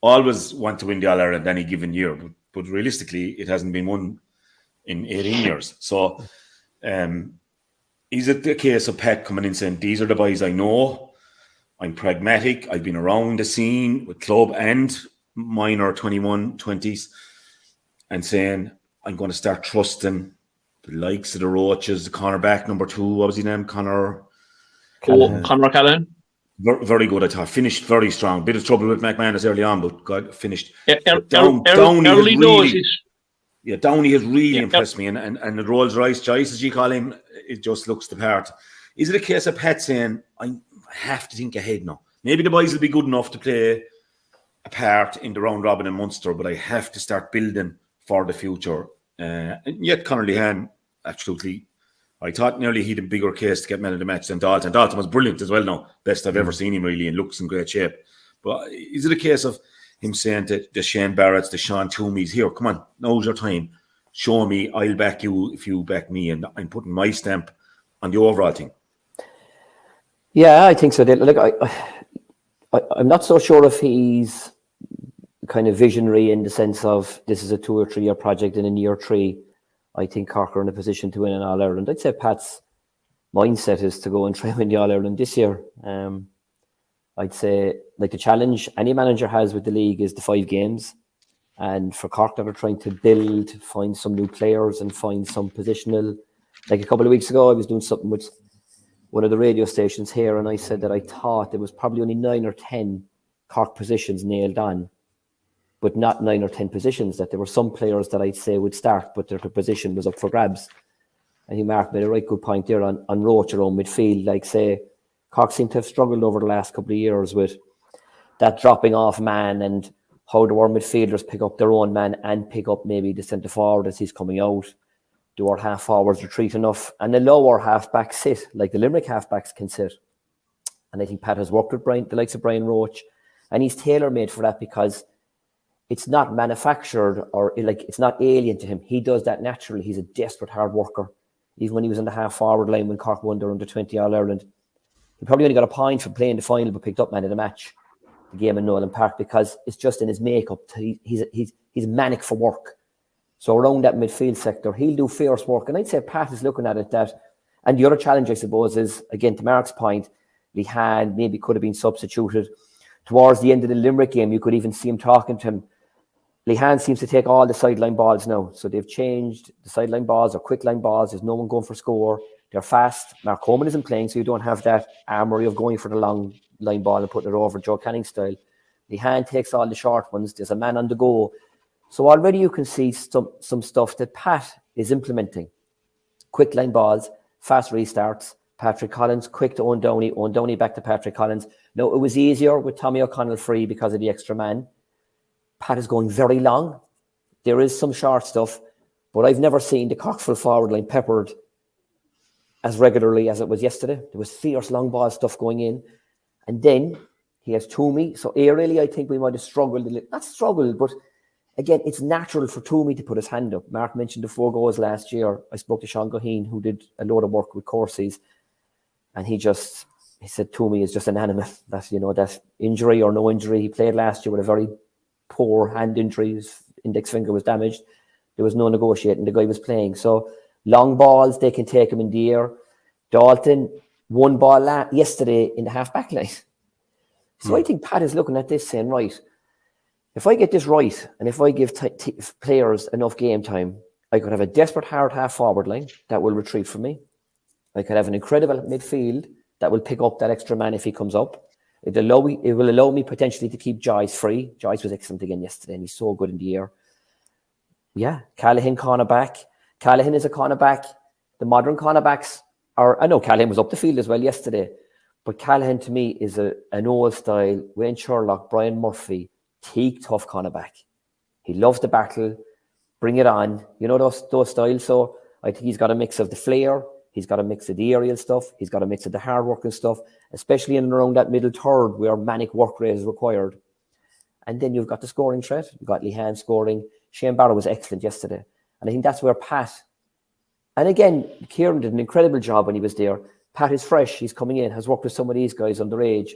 always want to win the All-Ireland any given year, but realistically, it hasn't been won in 18 years. So is it the case of Pat coming in saying, these are the boys I know, I'm pragmatic, I've been around the scene with club and minor 21, 20s, and saying, I'm going to start trusting the likes of the Roaches, the cornerback, number 2, what was his name? Conor Callahan. Very good, I thought. Finished very strong. Bit of trouble with McManus early on, but God, finished. Downey has really impressed me, and the Rolls Royce choice, as you call him, it just looks the part. Is it a case of Pat saying, I have to think ahead now? Maybe the boys will be good enough to play a part in the round robin in Munster, but I have to start building for the future. And yet Conor Lehan, absolutely, I thought nearly he had a bigger case to get man of the match than Dalton. Dalton was brilliant as well now. Best I've ever seen him really, and looks in great shape. But is it a case of him saying to the Shane Barretts, the Sean Toomeys, here, come on, now's your time. Show me, I'll back you if you back me, and I'm putting my stamp on the overall thing. Yeah, I think so. Like, I'm not so sure if he's kind of visionary in the sense of this is a 2 or 3 year project, and in year 3, I think Cork are in a position to win an All Ireland. I'd say Pat's mindset is to go and try and win the All Ireland this year. I'd say like the challenge any manager has with the league is the 5 games. And for Cork, they're trying to build, find some new players and find some positional. Like a couple of weeks ago, I was doing something with one of the radio stations here, and I said that I thought there was probably only 9 or 10 Cork positions nailed on, but not 9 or 10 positions, that there were some players that I'd say would start, but their position was up for grabs. And he Mark made a right good point there on Roach around midfield. Like, say, Cork seem to have struggled over the last couple of years with that dropping off man and how the our midfielders pick up their own man and pick up maybe the centre forward as he's coming out. Do our half forwards retreat enough? And the lower half-backs sit, like the Limerick half-backs can sit. And I think Pat has worked with the likes of Brian Roach, and he's tailor-made for that because it's not manufactured or like it's not alien to him. He does that naturally. He's a desperate hard worker. Even when he was in the half-forward line when Cork won their under-20 All-Ireland, he probably only got a point for playing the final but picked up man of the match, the game in Nolan Park, because it's just in his makeup. He's manic for work. So around that midfield sector, he'll do fierce work. And I'd say Pat is looking at it that, and the other challenge, I suppose, is, again, to Mark's point, Lehan maybe could have been substituted. Towards the end of the Limerick game, you could even see him talking to him. Lehan seems to take all the sideline balls now. So they've changed the sideline balls or quick line balls. There's no one going for score. They're fast. Mark Coleman isn't playing, so you don't have that armoury of going for the long line ball and putting it over Joe Canning style. Lehan takes all the short ones. There's a man on the go. So already you can see some stuff that Pat is implementing. Quick line balls, fast restarts. Patrick Collins, quick to Owen Downey back to Patrick Collins. Now, it was easier with Tommy O'Connell free because of the extra man. Pat is going very long. There is some short stuff, but I've never seen the Cork full forward line peppered as regularly as it was yesterday. There was fierce long ball stuff going in. And then he has Toomey. So aerially, I think we might have struggled a little. Not struggled, but again, it's natural for Toomey to put his hand up. Mark mentioned the 4 goals last year. I spoke to Sean Goheen, who did a load of work with Corsies, and he said Toomey is just an animal. That, you know, that injury or no injury. He played last year with a very poor hand injury. His index finger was damaged. There was no negotiating. The guy was playing. So long balls, they can take him in the air. Dalton, 1 ball yesterday in the half-back line. So I think Pat is looking at this saying, right, if I get this right, and if I give players enough game time, I could have a desperate hard half-forward line that will retreat from me. I could have an incredible midfield that will pick up that extra man if he comes up. It will allow me potentially to keep Joyce free. Joyce was excellent again yesterday, and he's so good in the air. Yeah, Callahan cornerback. Callahan is a cornerback. The modern cornerbacks are, I know Callahan was up the field as well yesterday, but Callahan to me is an old style, Wayne Sherlock, Brian Murphy, teak tough cornerback. He loves the battle, bring it on, you know, those styles. So I think he's got a mix of the flair, he's got a mix of the aerial stuff, he's got a mix of the hard working stuff, especially in and around that middle third where manic work rate is required. And then you've got the scoring threat, you've got Lehan scoring. Shane Barrow was excellent yesterday. And I think that's where Pat, and again, Kieran did an incredible job when he was there. Pat is fresh, he's coming in, has worked with some of these guys underage.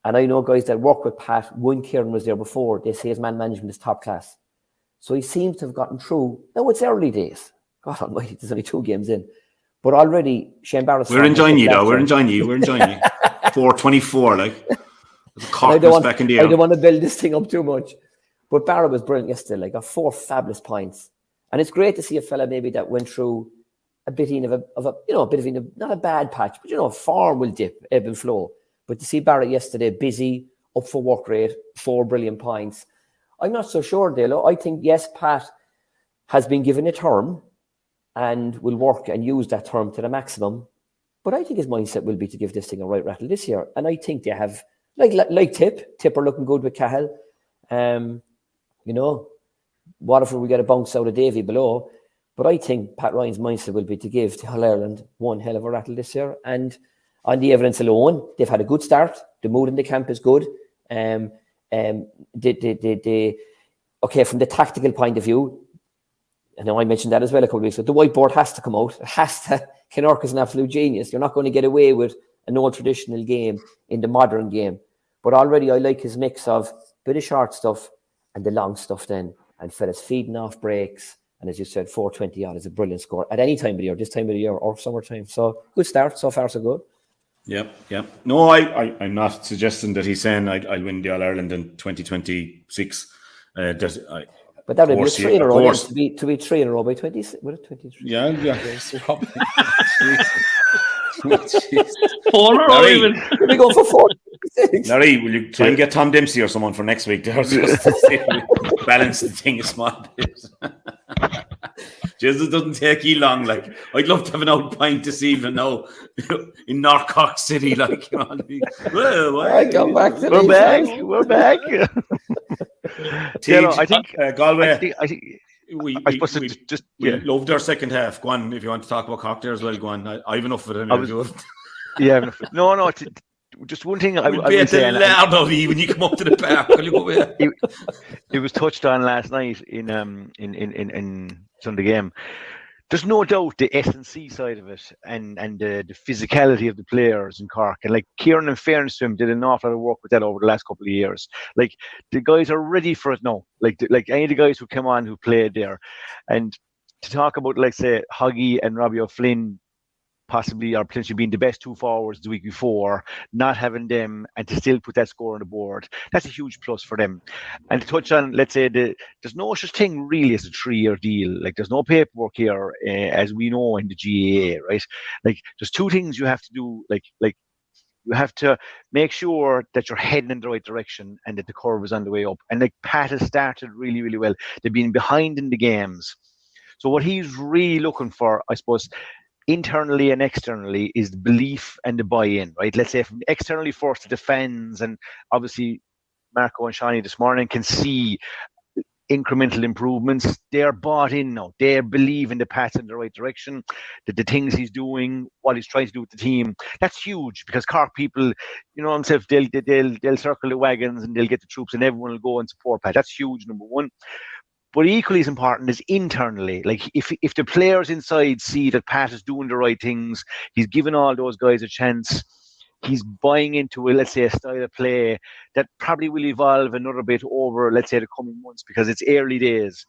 And I know guys that work with Pat, when Kieran was there before, they say his man management is top class. So he seems to have gotten through. Now it's early days. God almighty, there's only 2 games in. But already, Shane Barrow... We're enjoying you, though. We're enjoying you. 4-24, like. I don't want to build this thing up too much. But Barrow was brilliant yesterday. Like, got 4 fabulous points. And it's great to see a fella maybe that went through a bit of a not a bad patch, but, you know, form will dip, ebb and flow. But to see Barrett yesterday busy, up for work rate, 4 brilliant points. I'm not so sure, Dalo. I think, yes, Pat has been given a term and will work and use that term to the maximum. But I think his mindset will be to give this thing a right rattle this year. And I think they have, like Tipp are looking good with Cahill. You know, Waterford will get a bounce out of Davy below. But I think Pat Ryan's mindset will be to give to All Ireland one hell of a rattle this year. And on the evidence alone, they've had a good start. The mood in the camp is good. Okay, from the tactical point of view, I know I mentioned that as well a couple of weeks ago, the whiteboard has to come out. It has to. Cork is an absolute genius. You're not going to get away with an old traditional game in the modern game. But already I like his mix of bit of short stuff and the long stuff then. And fellas feeding off breaks. And as you said, 420 odd is a brilliant score at any time of the year, this time of the year or summertime. So good start. So far, so good. Yep. No, I'm not suggesting that he's saying I'll win the All Ireland in 2026. But that would be a 3 in a row. To be 3 in a row by 26. Would it 23? Yeah. 4 in a row even. We go for 4. Larry, will you try and get Tom Dempsey or someone for next week? Just balance the thing a small bit. Jesus, doesn't take you long. Like, I'd love to have an old pint this evening now in North Cork City. Like, you know, come back. We're back. I think Galway. I think we loved our second half. Go on, if you want to talk about Cork there as well. Go on. I've enough of it. No. Just one thing I would say. Loud out when you come up to the park. Will you go away? It was touched on last night in Sunday game. There's no doubt the S&C side of it and the physicality of the players in Cork. And like Kieran, in fairness to him, did an awful lot of work with that over the last couple of years. Like the guys are ready for it now. Like any of the guys who come on who played there. And to talk about, like, say, Hoggy and Robbie O'Flynn possibly or potentially being the best two forwards the week before, not having them and to still put that score on the board, that's a huge plus for them. And to touch on, let's say, there's no such thing really as a 3-year deal. Like, there's no paperwork here, as we know in the GAA, right? Like, there's two things you have to do. Like you have to make sure that you're heading in the right direction and that the curve is on the way up. And like Pat has started really, really well. They've been behind in the games. So what he's really looking for, I suppose, internally and externally, is the belief and the buy-in, right? Let's say from externally first to the fans, and obviously Marco and Seanie this morning can see incremental improvements. They're bought in now. They believe in the path in the right direction, that the things he's doing, what he's trying to do with the team. That's huge, because Cork people, you know themselves, they'll circle the wagons and they'll get the troops and everyone will go and support Pat. That's huge, number one. But equally as important is internally. Like, if the players inside see that Pat is doing the right things, he's giving all those guys a chance, he's buying into, let's say, a style of play that probably will evolve another bit over, let's say, the coming months, because it's early days.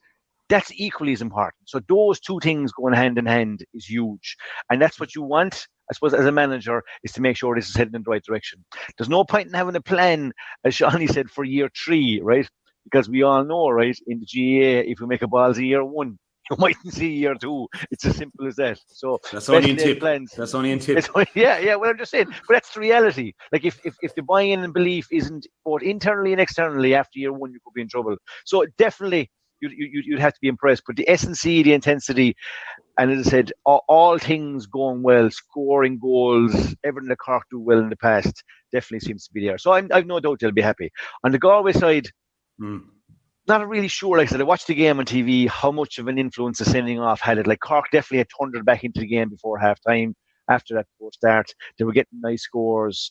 That's equally as important. So those two things going hand in hand is huge. And that's what you want, I suppose, as a manager, is to make sure this is heading in the right direction. There's no point in having a plan, as Seanie said, for year 3, right? Because we all know, right, in the GAA, if we make a ballsy year 1, you mightn't see year 2. It's as simple as that. So that's only in Tipp. That's only in Tipp. Yeah. Well, I'm just saying, but that's the reality. Like, if the buy-in and belief isn't both internally and externally after year 1, you could be in trouble. So definitely, you'd have to be impressed. But the S&C, the intensity, and as I said, all things going well, scoring goals, everything that Cork do well in the past, definitely seems to be there. So I've no doubt they'll be happy. On the Galway side, not really sure. Like I said, I watched the game on TV, how much of an influence the sending off had it. Like, Cork definitely had thundered back into the game before half-time. After that poor start, they were getting nice scores.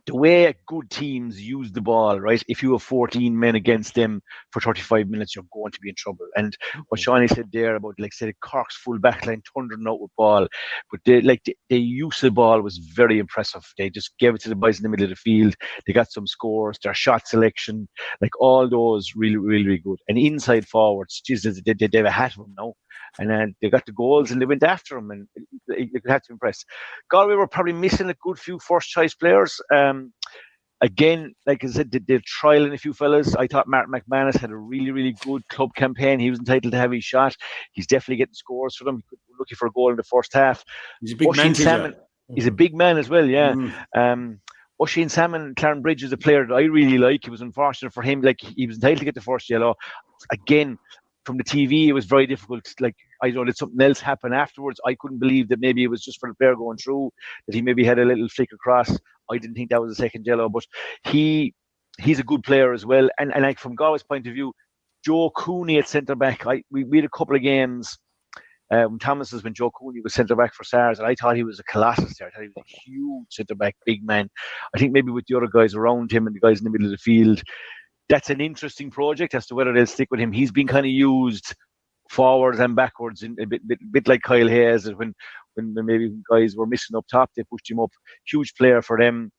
The way good teams use the ball, right? If you have 14 men against them for 35 minutes, you're going to be in trouble. And what Seanie said there about, like, say, Cork's full back line thundering out with ball, but the use of the ball was very impressive. They just gave it to the boys in the middle of the field. They got some scores. Their shot selection, like, all those really, really, really good. And inside forwards, Jesus, they have a hat of them now. And then they got the goals and they went after them, and you could have to impress. Galway were probably missing a good few first-choice players. Again, like I said, they're trialing a few fellas. I thought Martin McManus had a really, really good club campaign. He was entitled to have his shot. He's definitely getting scores for them. He was looking for a goal in the first half. He's a big man. He's a big man as well, yeah. Oisin Salmon, Clarenbridge, is a player that I really like. It was unfortunate for him. Like, he was entitled to get the first yellow. Again, from the TV, it was very difficult. Like, I know that something else happened afterwards. I couldn't believe that maybe it was just for the player going through, that he maybe had a little flick across. I didn't think that was a second yellow, but he he's a good player as well. And like from Galway's point of view, Joe Cooney at centre back. We had a couple of games. When Joe Cooney was centre back for Stars, and I thought he was a colossus there. I thought he was a huge centre back, big man. I think maybe with the other guys around him and the guys in the middle of the field, that's an interesting project as to whether they'll stick with him. He's been kind of used forwards and backwards, in a bit like Kyle Hayes. When maybe guys were missing up top, they pushed him up. Huge player for them.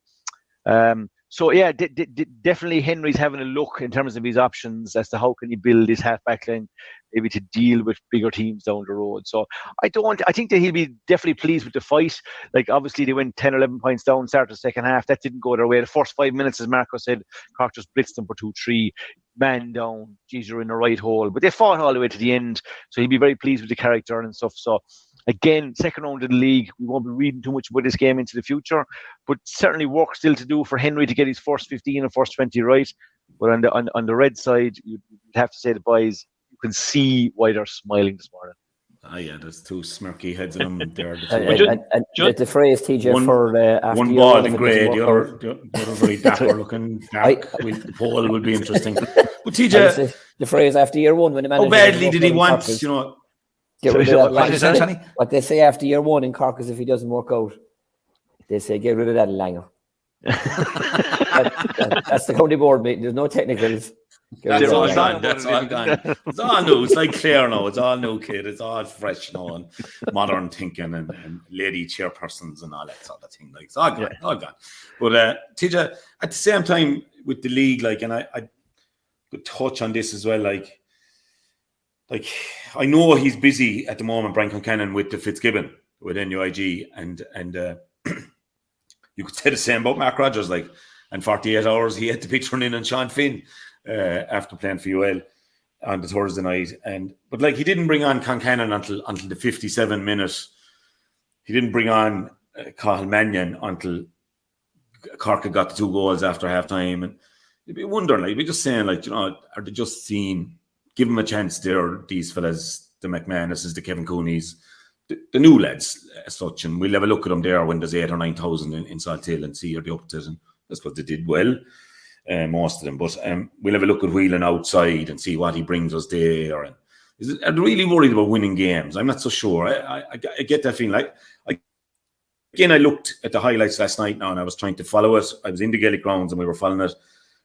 So yeah, definitely Henry's having a look in terms of his options as to how can he build his half-back line, maybe to deal with bigger teams down the road. So I think that he'll be definitely pleased with the fight. Like obviously they went 10 or 11 points down, started the second half. That didn't go their way. The first 5 minutes, as Marco said, Cork just blitzed them for 2-3, man down. Geez, you're in the right hole. But they fought all the way to the end. So he'll be very pleased with the character and stuff. So again, second round of the league, we won't be reading too much about this game into the future, but certainly work still to do for Henry to get his first 15 and first 20 right. But on the red side, you'd have to say the boys, you can see why they're smiling this morning. Yeah, there's two smirky heads in them there. The phrase, TJ, for after one bald and grey, the other very dapper looking. The poll will be interesting. But TJ, the phrase after year one, when the manager, how badly did he want, get rid of that what they say after year one in Cork is if he doesn't work out, they say get rid of that Langer. That's the county board meeting. There's no technicals. That's all gone. It's all new. It's like Clare now. It's all new, kid. It's all fresh now and modern thinking and lady chairpersons and all that sort of thing. Like it's all gone, all gone. But TJ, at the same time with the league, like, and I could touch on this as well, like I know he's busy at the moment, Brian Concannon, with the Fitzgibbon with NUIG, and you could say the same about Mark Rogers, like, and 48 hours he had to be turning in on Sean Finn after playing for UL on the Thursday night, but like he didn't bring on Concannon until the 57 minute. He didn't bring on Cathal Mannion until Cork had got the 2 goals after half time, and you'd be wondering, like, you'd be just saying, like, are they just seeing? Give them a chance there, these fellas, the McManuses, the Kevin Coonies, the new lads as such, and we'll have a look at them there when there's 8,000 or 9,000 in Salthill and see are they up to it. And I suppose they did well, most of them. But we'll have a look at Whelan outside and see what he brings us there. And are they really worried about winning games? I'm not so sure. I get that feeling. Like, again, I looked at the highlights last night now and I was trying to follow it. I was in the Gaelic grounds and we were following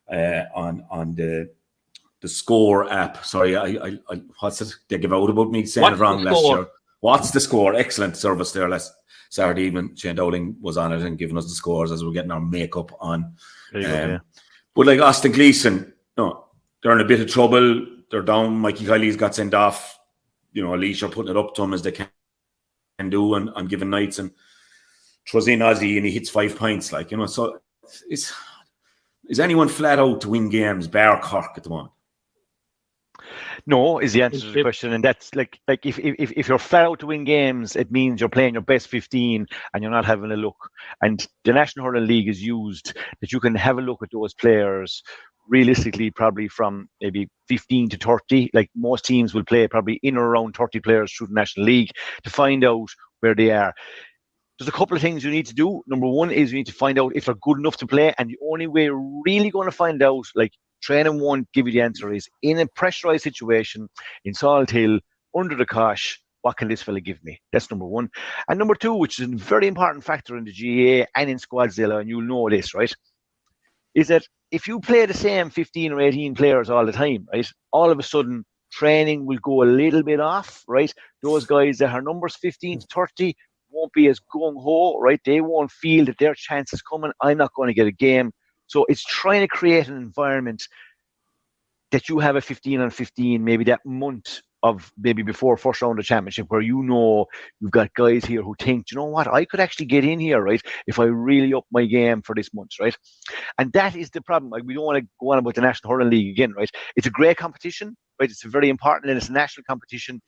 it on the Score app. Sorry, I what's it? They give out about me saying it wrong last year. What's the Score? Excellent service there last Saturday evening. Shane Dowling was on it and giving us the scores as we were getting our makeup on. But like Austin Gleeson, they're in a bit of trouble. They're down. Mikey Kiley's got sent off. Alicia putting it up to him as they can do on given nights. And Trozin Ozzy, and he hits 5 points. Like, so is anyone flat out to win games bar Cork at the moment? No, is the answer to the question, and that's like if you're flat out to win games, it means you're playing your best 15 and you're not having a look. And the National Hurling League is used that you can have a look at those players realistically, probably from maybe 15 to 30. Like most teams will play probably in or around 30 players through the National League to find out where they are. There's a couple of things you need to do. Number one is you need to find out if they're good enough to play, and the only way you're really going to find out, like, training won't give you the answer, is in a pressurised situation in Salthill under the cosh, what can this fella give me? That's number one. And number two, which is a very important factor in the GAA and in Squadzilla, and you'll know this, right, is that if you play the same 15 or 18 players all the time, right, all of a sudden training will go a little bit off, right? Those guys that are numbers 15 to 30 won't be as gung-ho, right? They won't feel that their chance is coming. I'm not going to get a game. So it's trying to create an environment that you have a 15 on 15, maybe that month of maybe before first round of championship, where you've got guys here who think, you know what, I could actually get in here, right, if I really up my game for this month, right? And that is the problem. Like, we don't want to go on about the National Hurling League again, right? It's a great competition, right? It's very important, and it's a national competition.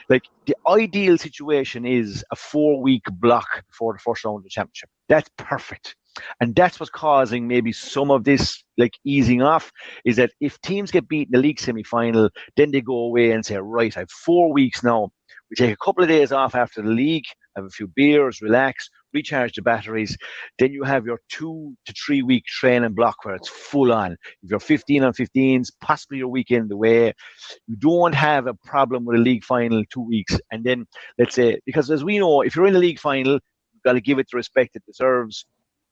Like, the ideal situation is a 4-week block before the first round of the championship. That's perfect. And that's what's causing maybe some of this, like, easing off, is that if teams get beat in the league semi-final, then they go away and say, right, I have 4 weeks now. We take a couple of days off after the league, have a few beers, relax. recharge the batteries. Then you have your 2 to 3 week training block where it's full on. If you're 15 on 15s, possibly your weekend away, you don't have a problem with a league final 2 weeks. And then let's say, because as we know, if you're in a league final, you've got to give it the respect it deserves.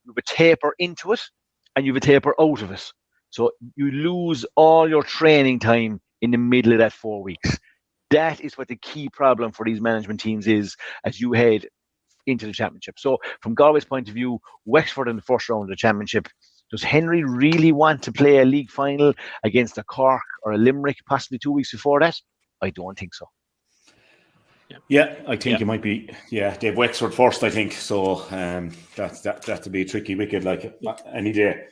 You have a taper into it and you have a taper out of it. So you lose all your training time in the middle of that 4 weeks. That is what the key problem for these management teams is as you head into the championship. So from Galway's point of view, Wexford in the first round of the championship, does Henry really want to play a league final against a Cork or a Limerick possibly 2 weeks before that? I don't think so. Yeah, I think it might be. Yeah, they've Wexford first, I think. So that'll be a tricky wicket, like any day.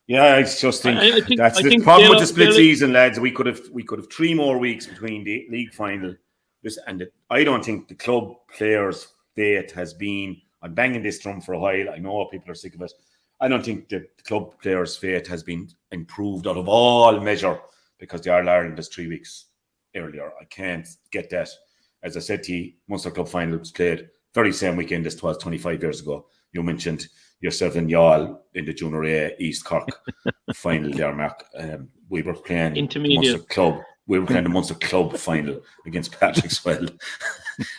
Yeah, I just think that's the problem with the split season, lads. We could have 3 more weeks between the league final. I don't think the club players' fate has been. I'm banging this drum for a while. I know people are sick of it. I don't think the club players' fate has been improved out of all measure because the Ireland is 3 weeks earlier. I can't get that. As I said to you, Munster Club final was played very same weekend as it was 25 years ago. You mentioned yourself and y'all in the Junior A East Cork final there, Mark. We were playing Munster Club. We were playing the Munster Club final against Patrickswell.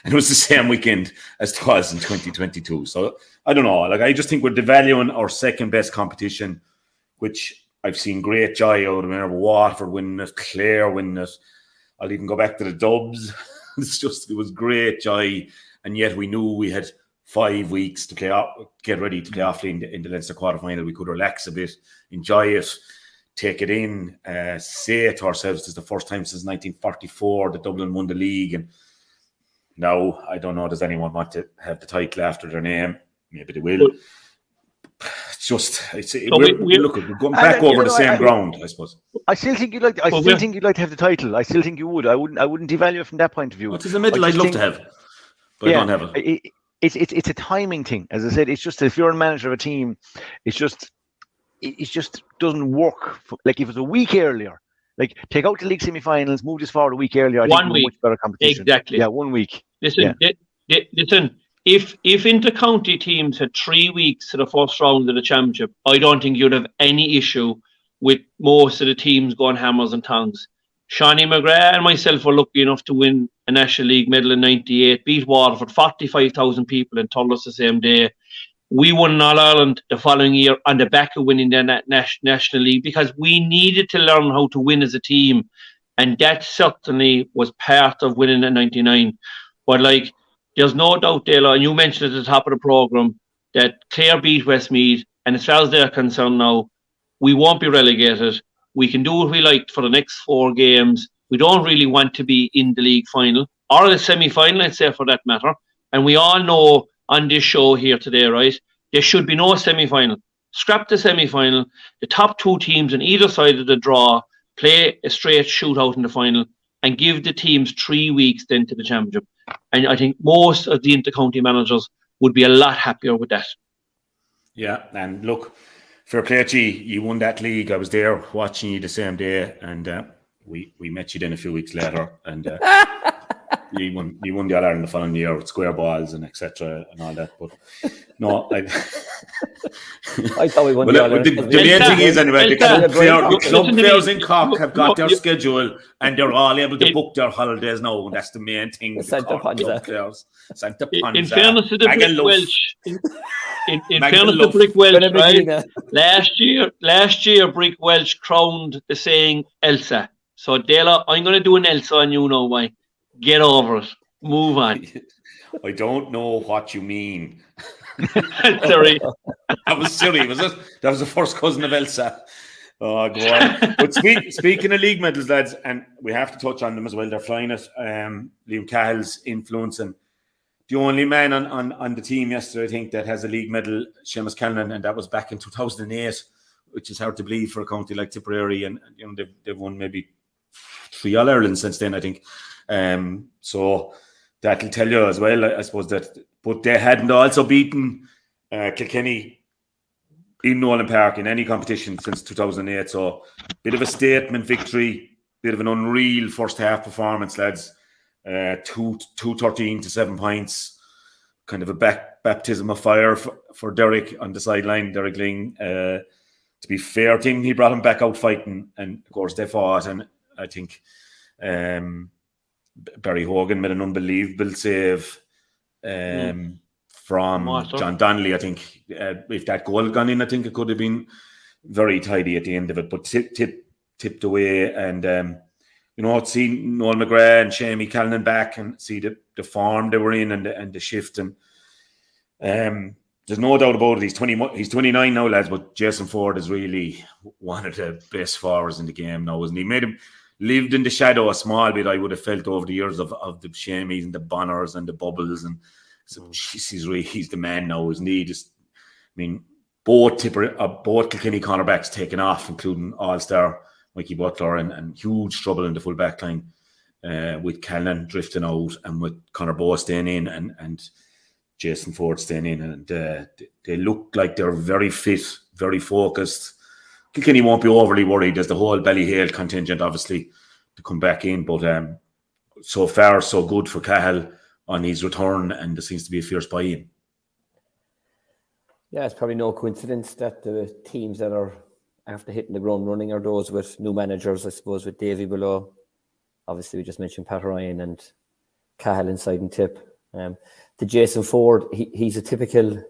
And it was the same weekend as it was in 2022. So I don't know. Like, I just think we're devaluing our second best competition, which I've seen great joy out of. Remember Waterford winning it, Clare winning it. I'll even go back to the Dubs. It was great joy. And yet we knew we had 5 weeks to play off, get ready to play off in the Leinster quarterfinal. We could relax a bit, enjoy it, take it in, say it to ourselves, this is the first time since 1944 that Dublin won the league. And now, I don't know, does anyone want to have the title after their name? Maybe they will. We're going back over the same ground, I suppose. I still think you'd like to have the title. I still think you would. I wouldn't devalue it from that point of view. What's in the middle? I'd love to have, but I don't have it. It's a timing thing. As I said, it's just if you're a manager of a team, it just doesn't work. Like if it's a week earlier, like take out the league semi-finals, move this forward a week earlier. I think 1 week, much better competition. Exactly. Yeah, 1 week. Listen. If inter-county teams had 3 weeks to the first round of the championship, I don't think you'd have any issue with most of the teams going hammers and tongs. Seanie McGrath and myself were lucky enough to win a National League medal in '98, beat Waterford, 45,000 people in Thurles the same day. We won All Ireland the following year on the back of winning the National League because we needed to learn how to win as a team. And that certainly was part of winning in '99. But there's no doubt, Dalo, and you mentioned at the top of the programme that Clare beat Westmeath, and as far as they're concerned now, we won't be relegated. We can do what we like for the next 4 games. We don't really want to be in the league final or the semi-final, let's say, for that matter. And we all know on this show here today, right, there should be no semi-final. Scrap the semi-final. The top 2 teams on either side of the draw play a straight shootout in the final and give the teams 3 weeks then to the championship. And I think most of the inter-county managers would be a lot happier with that. Yeah, and look, fair play to you. You won that league. I was there watching you the same day, and we met you then a few weeks later, and you won the All Ireland the following year with square balls and etc. and all that. But no, I thought we won the All Ireland. The main thing is anyway, the club players in Cork have got their schedule and they're all able to book their holidays now, and that's the main thing. The club players, Santa Ponza. In fairness to the Brick Welsh, in fairness to Brick Welsh, right? Last year, Brick Welsh crowned the saying Elsa. So Dalo, I'm going to do an Elsa on you now, why? Get over it. Move on. I don't know what you mean. Sorry. That was silly, was it? That was the first cousin of Elsa. Oh, go on. But speaking of league medals, lads, and we have to touch on them as well. They're flying it. Liam Cahill's influence, and the only man on the team yesterday, I think, that has a league medal, Seamus Callan, and that was back in 2008, which is hard to believe for a county like Tipperary, and they've won maybe 3 All Ireland since then, I think. So that'll tell you as well, I suppose, that. But they hadn't also beaten Kilkenny in Nolan Park in any competition since 2008. So bit of a statement victory, bit of an unreal first half performance, lads. 2-13 to 7 points. kind of a baptism of fire for Derek on the sideline. Derek Ling, to be fair to him, he brought him back out fighting, and of course they fought. And I think Barry Hogan made an unbelievable save from John Donnelly. I think if that goal had gone in, I think it could have been very tidy at the end of it. But tipped away, and see Noel McGrath and Seanie Callanan back, and see the form they were in and the shift. And there's no doubt about it. He's 29 now, lads. But Jason Ford is really one of the best forwards in the game now, isn't he? Made him lived in the shadow a small bit. I would have felt over the years of the Shamies and the Bonners and the Bubbles, and so he's the man now, isn't he? Both Kilkenny cornerbacks taken off, including All-Star Mikey Butler, and huge trouble in the full back line with Callan drifting out and with Conor Bowe staying in and Jason Ford staying in. And they look like they're very fit, very focused. Kilkenny won't be overly worried. There's the whole Ballyhale contingent, obviously, to come back in. But so far, so good for Cahill on his return, and there seems to be a fierce buy-in. Yeah, it's probably no coincidence that the teams that are after hitting the ground running are those with new managers, I suppose, with Davy below. Obviously, we just mentioned Pat Ryan and Cahill inside and Tipp. The Jason Ford, he's a typical,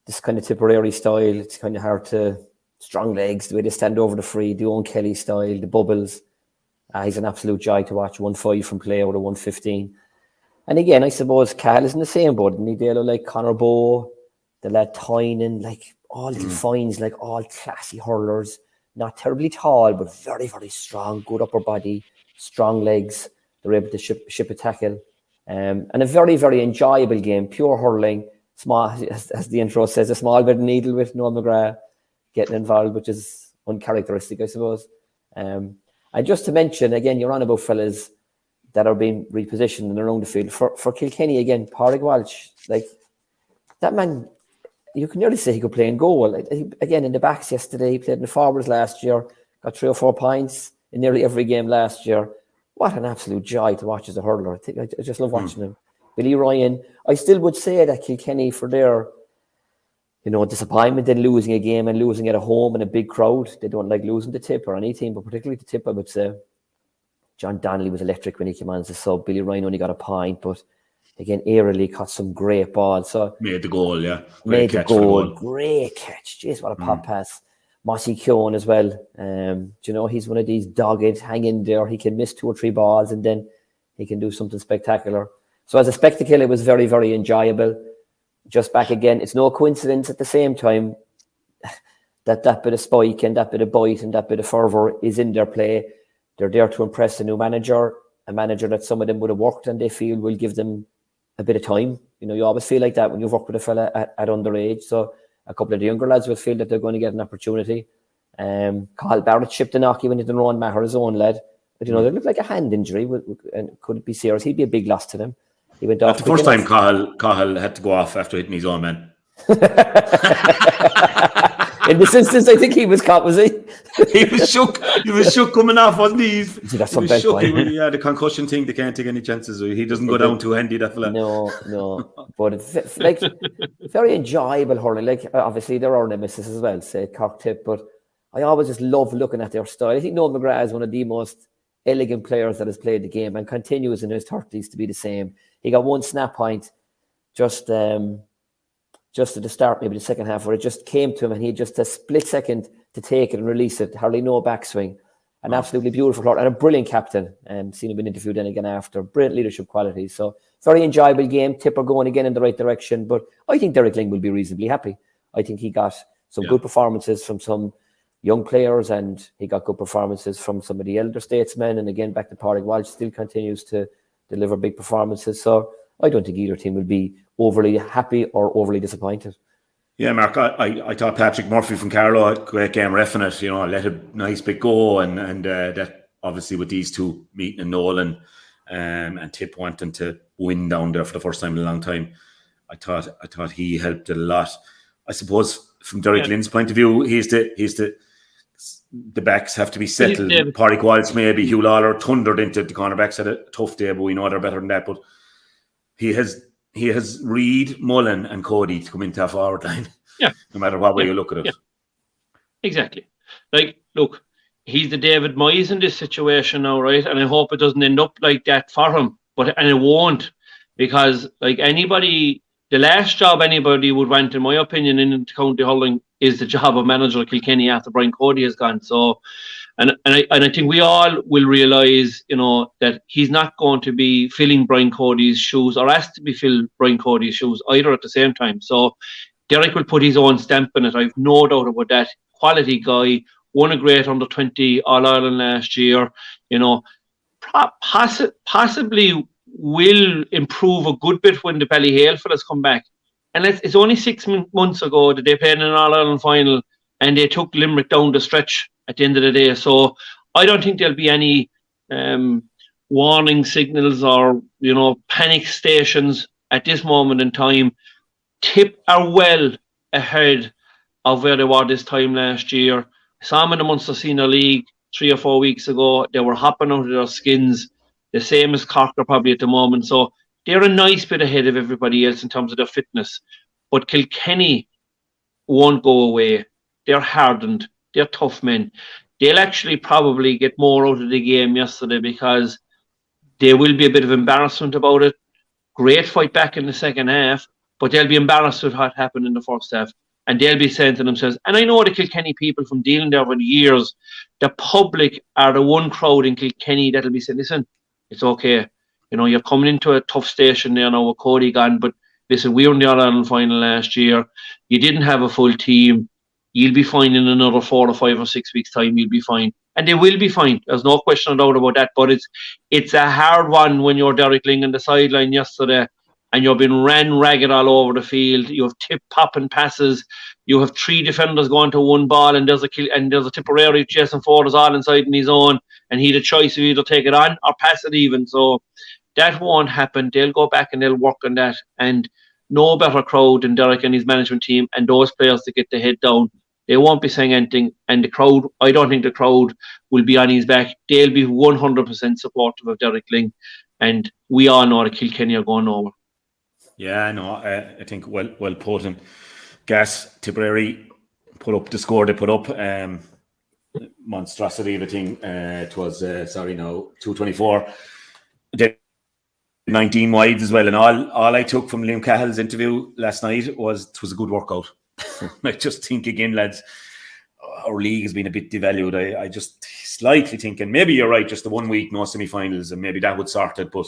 this kind of Tipperary style. It's kind of hard to, strong legs, the way they stand over the free, the Owen Kelly style, the bubbles. He's an absolute joy to watch, 1-5 from play out of 1-15. And again, I suppose Cahill is in the same boat, and he Dalo like Conor Bowe, the lad Tynan, like all little fines, like all classy hurlers, not terribly tall, but very, very strong, good upper body, strong legs. They're able to ship a tackle. And a very, very enjoyable game, pure hurling, small, as the intro says, a small bit of needle with Noel McGrath getting involved, which is uncharacteristic, I suppose. And just to mention, again, you're on about fellas that are being repositioned and around the field. For Kilkenny, again, Pádraig Walsh, like, that man, you can nearly say he could play in goal. Again, in the backs yesterday, he played in the forwards last year, got 3 or 4 points in nearly every game last year. What an absolute joy to watch as a hurler. I just love watching him. Billy Ryan, I still would say that Kilkenny, for their disappointment in losing a game and losing at a home in a big crowd, they don't like losing to Tipp or any team, but particularly to Tipp, I would say. John Donnelly was electric when he came on as a sub. Billy Ryan only got a point, but again, aerially caught some great balls. So made the goal, yeah. Made the goal. Great catch. Jeez, what a pop pass. Mossy Keown as well. He's one of these dogged, hang in there. He can miss 2 or 3 balls and then he can do something spectacular. So as a spectacle, it was very, very enjoyable. Just back again, it's no coincidence at the same time that bit of spike and that bit of bite and that bit of fervour is in their play. They're there to impress a new manager, a manager that some of them would have worked and they feel will give them a bit of time. You always feel like that when you've worked with a fella at underage. So a couple of the younger lads will feel that they're going to get an opportunity. Carl Barrett chipped a knock, he went into Rowan Maher, his own lad. But, they looked like a hand injury. And could it be serious? He'd be a big loss to them. He went off. The first time Cahill had to go off after hitting his own man. In this instance, I think he was caught, was he? He was shook. He was shook coming off, wasn't he? He was shook. The concussion thing, they can't take any chances. He doesn't go down too handy, that fella. No. But it's like very enjoyable hurling. Like, obviously, there are nemesis as well, say Cork Tipp, but I always just love looking at their style. I think Noel McGrath is one of the most elegant players that has played the game and continues in his 30s to be the same. He got 1 snap point just at the start, maybe the second half, where it just came to him and he had just a split second to take it and release it. Hardly no backswing. An absolutely beautiful player and a brilliant captain. Seen him been interviewed then again after. Brilliant leadership qualities. So very enjoyable game. Tipper going again in the right direction. But I think Derek Ling will be reasonably happy. I think he got some good performances from some young players and he got good performances from some of the elder statesmen. And again, back to Pádraig Walsh, still continues to deliver big performances. So I don't think either team will be overly happy or overly disappointed. Yeah, Mark, I thought Patrick Murphy from Carlow, great game reffing it, let a nice big go and that obviously with these two meeting in Nolan and Tipp wanting to win down there for the first time in a long time, I thought he helped a lot. I suppose from Derek Lynn's point of view, he's the backs have to be settled. Pádraig Walsh maybe, Hugh Lawler thundered into the cornerbacks, had a tough day, but we know they're better than that. But he has he has Reid, Mullen, and Cody to come into our forward line. Yeah. No matter what way you look at it. Yeah. Exactly. Like, look, he's the David Moyes in this situation now, right? And I hope it doesn't end up like that for him. And it won't, because like anybody, the last job anybody would want, in my opinion, in county hurling is the job of manager of Kilkenny after Brian Cody has gone. So, and I think we all will realise, that he's not going to be filling Brian Cody's shoes or asked to be fill Brian Cody's shoes either at the same time. So Derek will put his own stamp on it. I've no doubt about that. Quality guy, won a great under-20 All-Ireland last year. Possibly will improve a good bit when the Ballyhale fellas come back. And it's only 6 months ago that they played in an All-Ireland final and they took Limerick down the stretch at the end of the day. So I don't think there'll be any warning signals or, panic stations at this moment in time. Tipp are well ahead of where they were this time last year. I saw them in the Munster Senior League 3 or 4 weeks ago. They were hopping out of their skins, the same as Cork are probably at the moment. So they're a nice bit ahead of everybody else in terms of their fitness. But Kilkenny won't go away. They're hardened. They're tough men. They'll actually probably get more out of the game yesterday because there will be a bit of embarrassment about it. Great fight back in the second half, but they'll be embarrassed with what happened in the first half. And they'll be saying to themselves, and I know the Kilkenny people from dealing there for years, the public are the one crowd in Kilkenny that'll be saying, listen, it's okay. You're coming into a tough station there now with Cody gone, but listen, we were in the All-Ireland final last year. You didn't have a full team. You'll be fine in another 4 or 5 or 6 weeks' time. You'll be fine. And they will be fine. There's no question or doubt about that. But it's a hard one when you're Derek Ling on the sideline yesterday and you've been ran ragged all over the field. You have Tipp popping passes. You have 3 defenders going to one ball, and there's a Tipperary chasing forwards all inside in his own, and he had a choice of either take it on or pass it even. So that won't happen. They'll go back and they'll work on that. And no better crowd than Derek and his management team and those players to get the head down. They won't be saying anything. And the crowd, I don't think the crowd will be on his back. They'll be 100% supportive of Derek Ling. And we all know that Kilkenny are going over. Yeah, no, I think well put. And Gas, Tipperary put up the score they put up. Monstrosity of a thing. It was, 224. They 19 wides as well. And all I took from Liam Cahill's interview last night was it was a good workout. I just think, again, lads, our league has been a bit devalued. I just slightly thinking, maybe you're right, just the 1 week, no semi-finals, and maybe that would sort it. But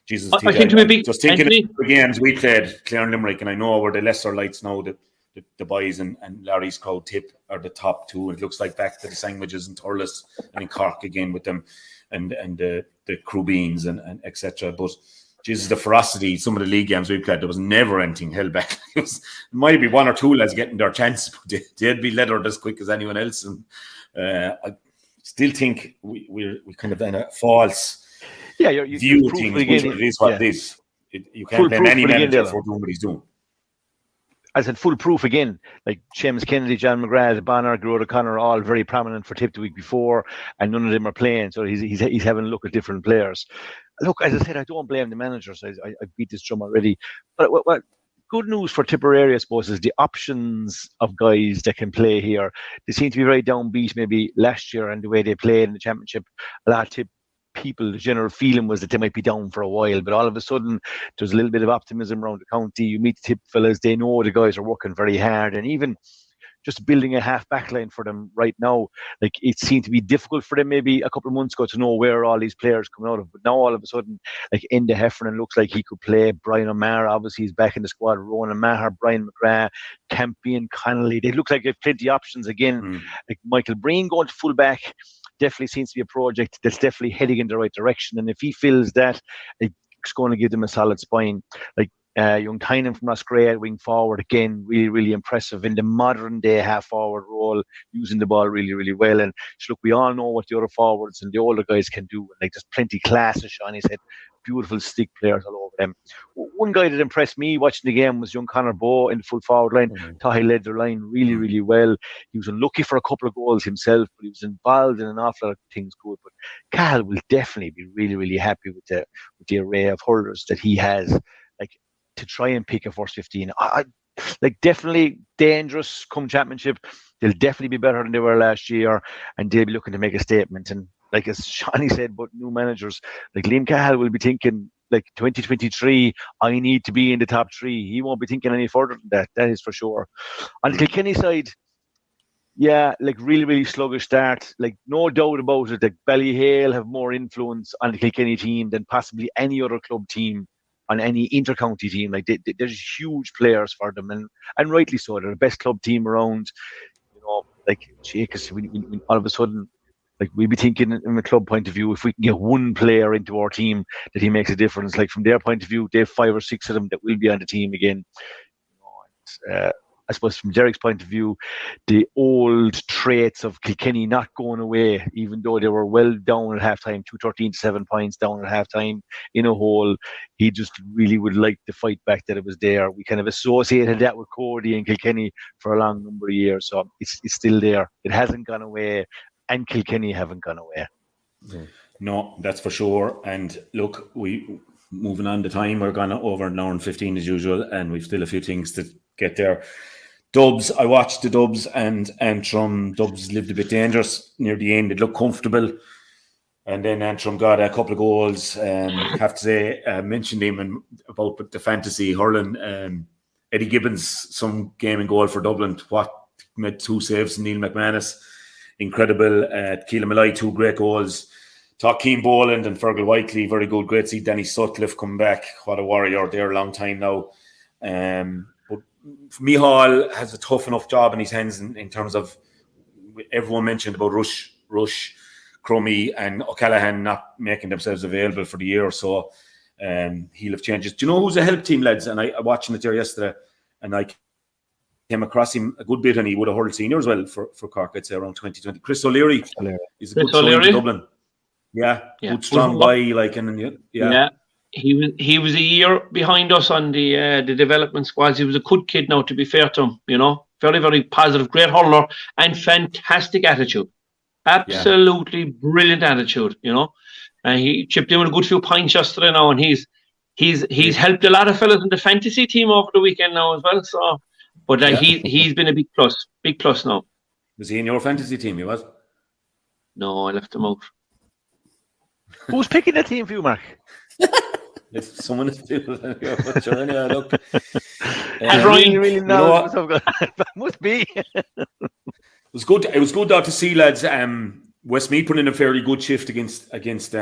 Jesus, I think maybe just thinking of the games we played, Clare and Limerick, and I know we're the lesser lights now, the boys and Larry's crowd Tipp are the top 2. It looks like back to the sandwiches and Thurles and in Cork again with them and the crew beans and etc. But Jesus, the ferocity, some of the league games we played, there was never anything held back. It might be 1 or 2 lads getting their chance, but they'd be lettered as quick as anyone else. And I still think we kind of in a false view of things, which it is what it is. You can't blame any manager for doing what he's doing. I said full proof again, like Seamus Kennedy, John McGrath, Bonner, Gerard O'Connor, all very prominent for Tipp the week before, and none of them are playing. So he's having a look at different players. Look, as I said, I don't blame the managers. I beat this drum already. But what good news for Tipperary, I suppose, is the options of guys that can play here. They seem to be very downbeat maybe last year and the way they played in the championship. A lot of Tipp people, the general feeling was that they might be down for a while, but all of a sudden there's a little bit of optimism around the county. You meet the Tipp fellas, they know the guys are working very hard, and even just building a half back line for them right now, like it seemed to be difficult for them maybe a couple of months ago to know where all these players come out of, but now all of a sudden, like Enda Heffernan looks like he could play. Brian O'Mara, obviously he's back in the squad. Ronan Maher, Brian McGrath, Campion, Connolly, they look like they've plenty of options again. Like Michael Breen going to full back definitely seems to be a project that's definitely heading in the right direction, and if he feels that, it's going to give them a solid spine. Like young Tynan from Roscrea at wing forward, again, really, really impressive in the modern day half forward role, using the ball really, really well. And look, we all know what the other forwards and the older guys can do. Like there's plenty of class, as Seanie said, beautiful stick players all over them. One guy that impressed me watching the game was young Conor Bowe in the full forward line. Thought he led their line really, really well. He was unlucky for a couple of goals himself, but he was involved in an awful lot of things good. But Cahill will definitely be really, really happy with the array of hurlers that he has. Like to try and pick a first 15. I like definitely dangerous come championship. They'll definitely be better than they were last year, and they'll be looking to make a statement. And like as Shawnee said, but new managers like Liam Cahill will be thinking like 2023, I need to be in the top 3. He won't be thinking any further than that. That is for sure. On the Kilkenny side, yeah, like really sluggish start. Like no doubt about it. Like Ballyhale have more influence on the Kilkenny team than possibly any other club team on any inter-county team. Like there's huge players for them, and rightly so. They're the best club team around. You know, like because when all of a sudden, like we'd be thinking from a club point of view, if we can get one player into our team that he makes a difference. Like from their point of view, they have 5 or 6 of them that will be on the team again. You know, I suppose from Derek's point of view, the old traits of Kilkenny not going away, even though they were well down at halftime, 2-13 to 7 points down at halftime in a hole, he just really would like the fight back that it was there. We kind of associated that with Cody and Kilkenny for a long number of years, so it's still there. It hasn't gone away, and Kilkenny haven't gone away. No, that's for sure. And look, we moving on the time, we're gone over an hour and 15 as usual, and we've still a few things to get there. Dubs, I watched the Dubs and Antrim. Dubs lived a bit dangerous near the end. It looked comfortable. And then Antrim got a couple of goals. Have to say, I mentioned him about the fantasy hurling. Eddie Gibbons, some game and goal for Dublin. What made 2 saves from Neil McManus. Incredible. Keelan Malloy, 2 great goals. Talk Keane Boland and Fergal Whiteley, very good. Great to see Danny Sutcliffe come back. What a warrior. They're a long time now. But Mihal has a tough enough job in his hands in terms of, everyone mentioned about Rush, Crummy and O'Callaghan not making themselves available for the year. So he'll have changes. Do you know who's a help team, lads? And I watching it there yesterday, and I came across him a good bit, and he would have hurled senior as well for Cork, I'd say around 2020. Chris O'Leary is a good throw into Dublin. Yeah, good strong buy, like, and yeah. He was a year behind us on the development squads. He was a good kid now, to be fair to him, you know. Very, very positive, great hurler and fantastic attitude. Absolutely brilliant attitude, you know. And he chipped in with a good few points yesterday now, and he's helped a lot of fellas in the fantasy team over the weekend now as well. So, but he's been a big plus now. Was he in your fantasy team? He was? No, I left him out. Who's picking the team for you, Mark? If someone is people, but sure, anyway, look. Ryan really knows. Must be. It was good. It was good though to see, lads. Westmeath put in a fairly good shift against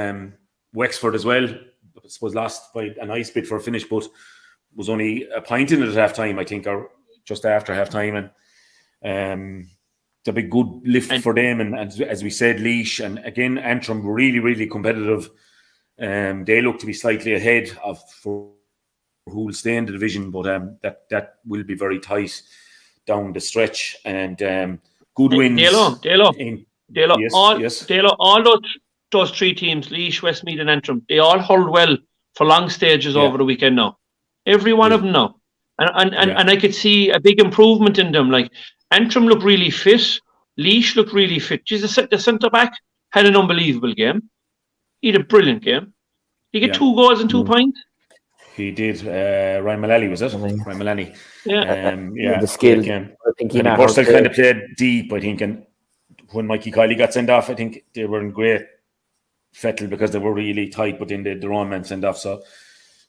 Wexford as well. I suppose lost by a nice bit for a finish, but was only a point in it at half time, I think, or just after half time, and it's a big good lift for them. And as we said, Laois and again Antrim were really competitive. They look to be slightly ahead of for who will stay in the division, but that will be very tight down the stretch. And good wins. Dalo. Yes. Dalo, all those 3 teams, Laois, Westmeath and Antrim, they all hurled well for long stages over the weekend now. Every one of them now. And I could see a big improvement in them. Like Antrim looked really fit. Laois looked really fit. Jesus, the centre-back had an unbelievable game. He had a brilliant game. He get 2 goals and 2 points. He did. Ryan Mullally, was it? Ryan Mullally. Yeah. The skill. I think he Burstall kind of played deep, I think. And when Mikey Kiley got sent off, I think they were in great fettle because they were really tight, but then the wrong man sent off. So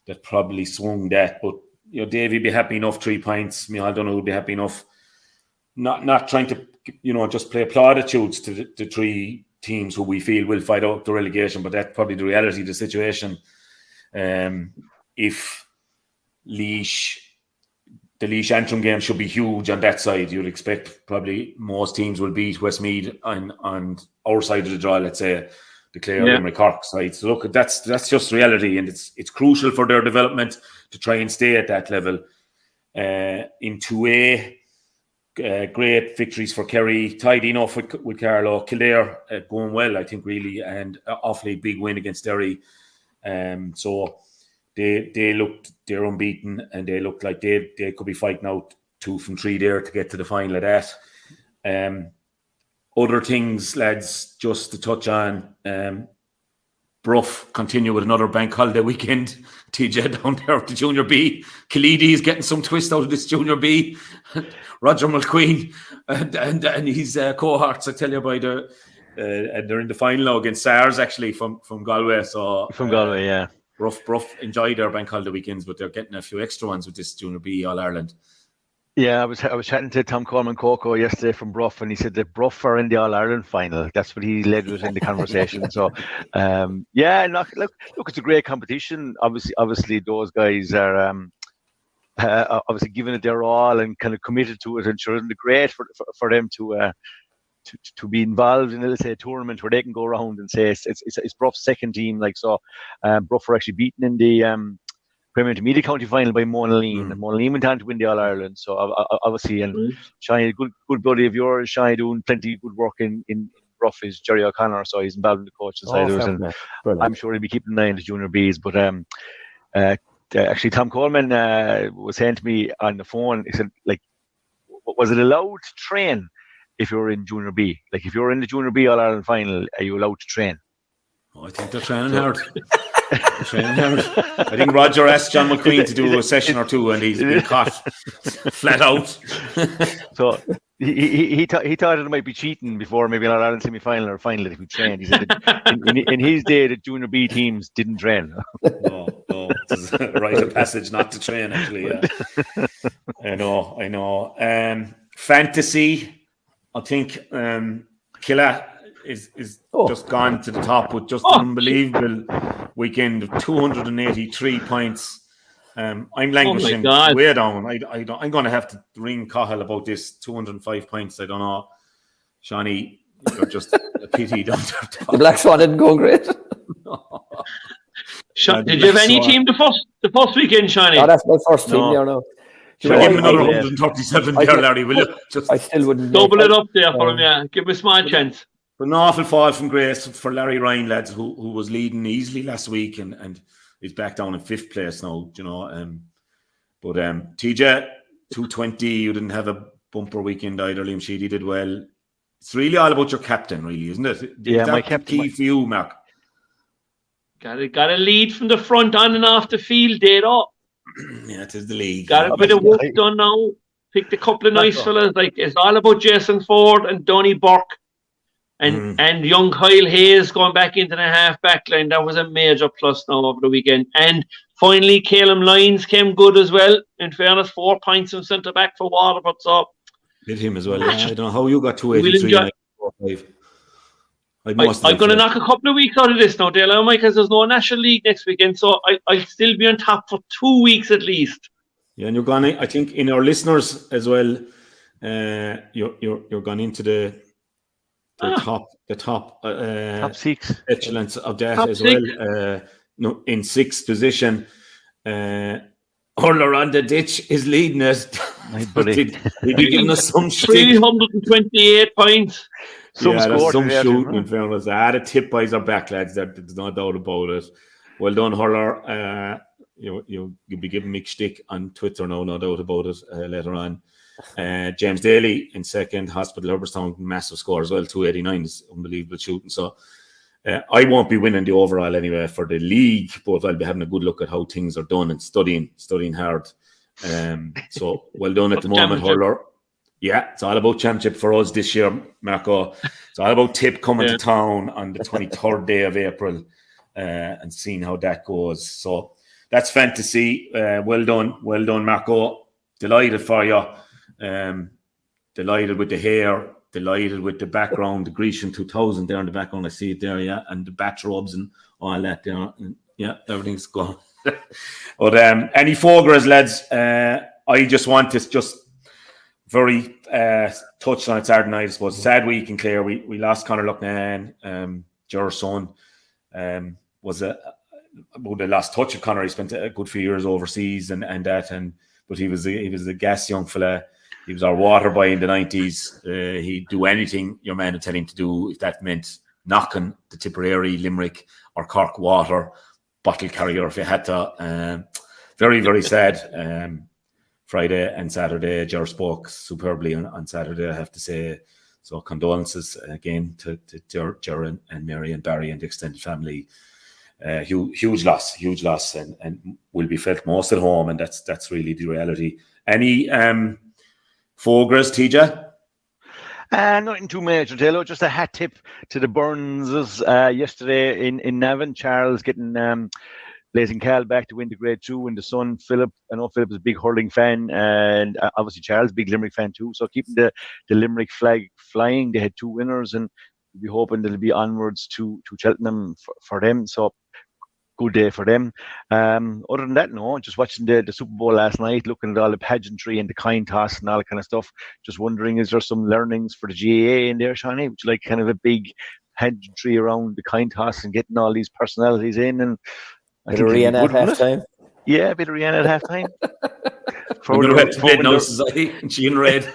that probably swung that. But, you know, Davey would be happy enough, 3 points. Michal Donoghue would be happy enough. Not trying to, you know, just play platitudes to the 3 teams who we feel will fight out the relegation, but that's probably the reality of the situation. If the Laois Antrim game should be huge on that side, you'd expect probably most teams will beat Westmeath on our side of the draw, let's say, the Clare and Cork side. So look, that's just reality, and it's crucial for their development to try and stay at that level. In 2A, great victories for Kerry, tidy enough with Carlow. Kildare going well, I think, really, and awfully big win against Derry. So they're unbeaten, and they look like they could be fighting out 2 from 3 there to get to the final of that. Other things, lads, just to touch on. Bruff continue with another bank holiday weekend. TJ down there with the Junior B. Khalidi is getting some twist out of this Junior B. Roger McQueen and his cohorts, I tell you, by the and they're in the final now against SARS actually from Galway. So From Galway, yeah. Bruff enjoy their bank holiday weekends, but they're getting a few extra ones with this Junior B All Ireland. Yeah, I was chatting to Tom Coleman Coco yesterday from Bruff, and he said that Bruff are in the All Ireland final. That's what he led with in the conversation. So, yeah, look, it's a great competition. Obviously, those guys are obviously giving it their all and kind of committed to it, and sure, isn't it great for them to be involved in, let's say, a tournament where they can go around and say it's Bruff's second team. Like so, Bruff were actually beaten in the Premier Intermediate County Final by Monaleen, and Monaleen went on to win the All Ireland. So obviously, and Shai, good buddy of yours, Shai, doing plenty of good work in Bruff is Jerry O'Connor, so he's involved in the coaching side of it, and I'm sure he'll be keeping an eye on the Junior Bs. But actually, Tom Coleman was saying to me on the phone, he said, like, was it allowed to train if you're in Junior B? Like, if you're in the Junior B All Ireland final, are you allowed to train? Oh, I think they're training hard. I think Roger asked John McQueen to do a session or two, and he's been caught flat out. So he thought it might be cheating before maybe an All Ireland semi-final or final if we trained. He said in his day the Junior B teams didn't train. No, it's a rite of passage not to train. Actually, yeah. I know. Fantasy, I think Killa is just gone to the top with just an unbelievable weekend of 283 points. I'm languishing way down. I'm going to have to ring Cahill about this 205 points. I don't know. Shawnee, you're just a pity down there. The Black Swan didn't go great. Did you have any team the first weekend, Shawnee? Oh, that's my first team there now. Give him another 137 there, Larry, will you? I still wouldn't double it up there for him, yeah. Give him a small chance. But an awful fall from grace for Larry Ryan, lads, who was leading easily last week and is back down in 5th place now, you know. But TJ, 220, you didn't have a bumper weekend either. Liam Sheedy did well. It's really all about your captain, really, isn't it? Yeah, my captain. Key for you, Mark. Got a lead from the front on and off the field, Dalo. Yeah, it is the league. Got a bit of work done now. Picked a couple of nice fellas. Like, it's all about Jason Ford and Donny Burke. And young Kyle Hayes going back into the half-back line. That was a major plus now over the weekend. And finally, Calum Lyons came good as well. In fairness, 4 points from centre-back for Waterford. So did him as well. Yeah. I don't know how you got 283. I'm going to knock a couple of weeks out of this now, Dale, because there's no National League next weekend. So I'll still be on top for 2 weeks at least. Yeah, and you're going to, I think, in our listeners as well, you're going into the top 6 excellence of that top as 6. Well. In 6th position, Hurler on the ditch is leading us. He'd be giving us some 328 points. Some shooting in fairness. The Tipp boys are back, lads. There's no doubt about it. Well done, Hurler. You'll be giving me stick on Twitter now, no doubt about it. Later on. James Daly in 2nd, Hospital Hubberstown, massive score as well, 289 is unbelievable shooting. So I won't be winning the overall anyway for the league, but I'll be having a good look at how things are done and studying hard. So well done at the moment, Hurler. Yeah, it's all about championship for us this year, Marco. It's all about Tipp coming to town on the 23rd day of April and seeing how that goes. So that's fantasy. Well done, Marco. Delighted for you. Delighted with the hair, delighted with the background, the Grecian 2000 there in the background. I see it there, yeah, and the bathrobes and all that there. And, yeah, everything's gone. But any Fogras, lads, I just want to just very touch on it Saturday night, I suppose. Sad week in Clare. We lost Conor Lucknan, Ger's son. Was about the last touch of Conor. He spent a good few years overseas and but he was a gas young fella. He was our water boy in the 90s. He'd do anything your man would tell him to do, if that meant knocking the Tipperary, Limerick or Cork water bottle carrier if you had to. Very, very sad. Friday and Saturday, Ger spoke superbly on Saturday, I have to say. So condolences again to Ger and Mary and Barry and the extended family. huge loss, and will be felt most at home, and that's really the reality. Any Fogras, TJ? Nothing too major, Dalo. Just a hat tip to the Burnses yesterday in Navan. Charles getting Blazing Cal back to win the Grade 2, and the son, Philip. I know Philip is a big hurling fan, and obviously Charles, big Limerick fan too. So keeping the Limerick flag flying. They had 2 winners, and we'll be hoping that it'll be onwards to Cheltenham for them. So good day for them. Other than that, no, just watching the Super Bowl last night, looking at all the pageantry and the coin toss and all that kind of stuff. Just wondering, is there some learnings for the GAA in there, Seanie? Would you like kind of a big pageantry around the coin toss and getting all these personalities in? And bit of Rihanna at halftime. Yeah, a bit of Rihanna at halftime. I'm going to have to play now, and she in red.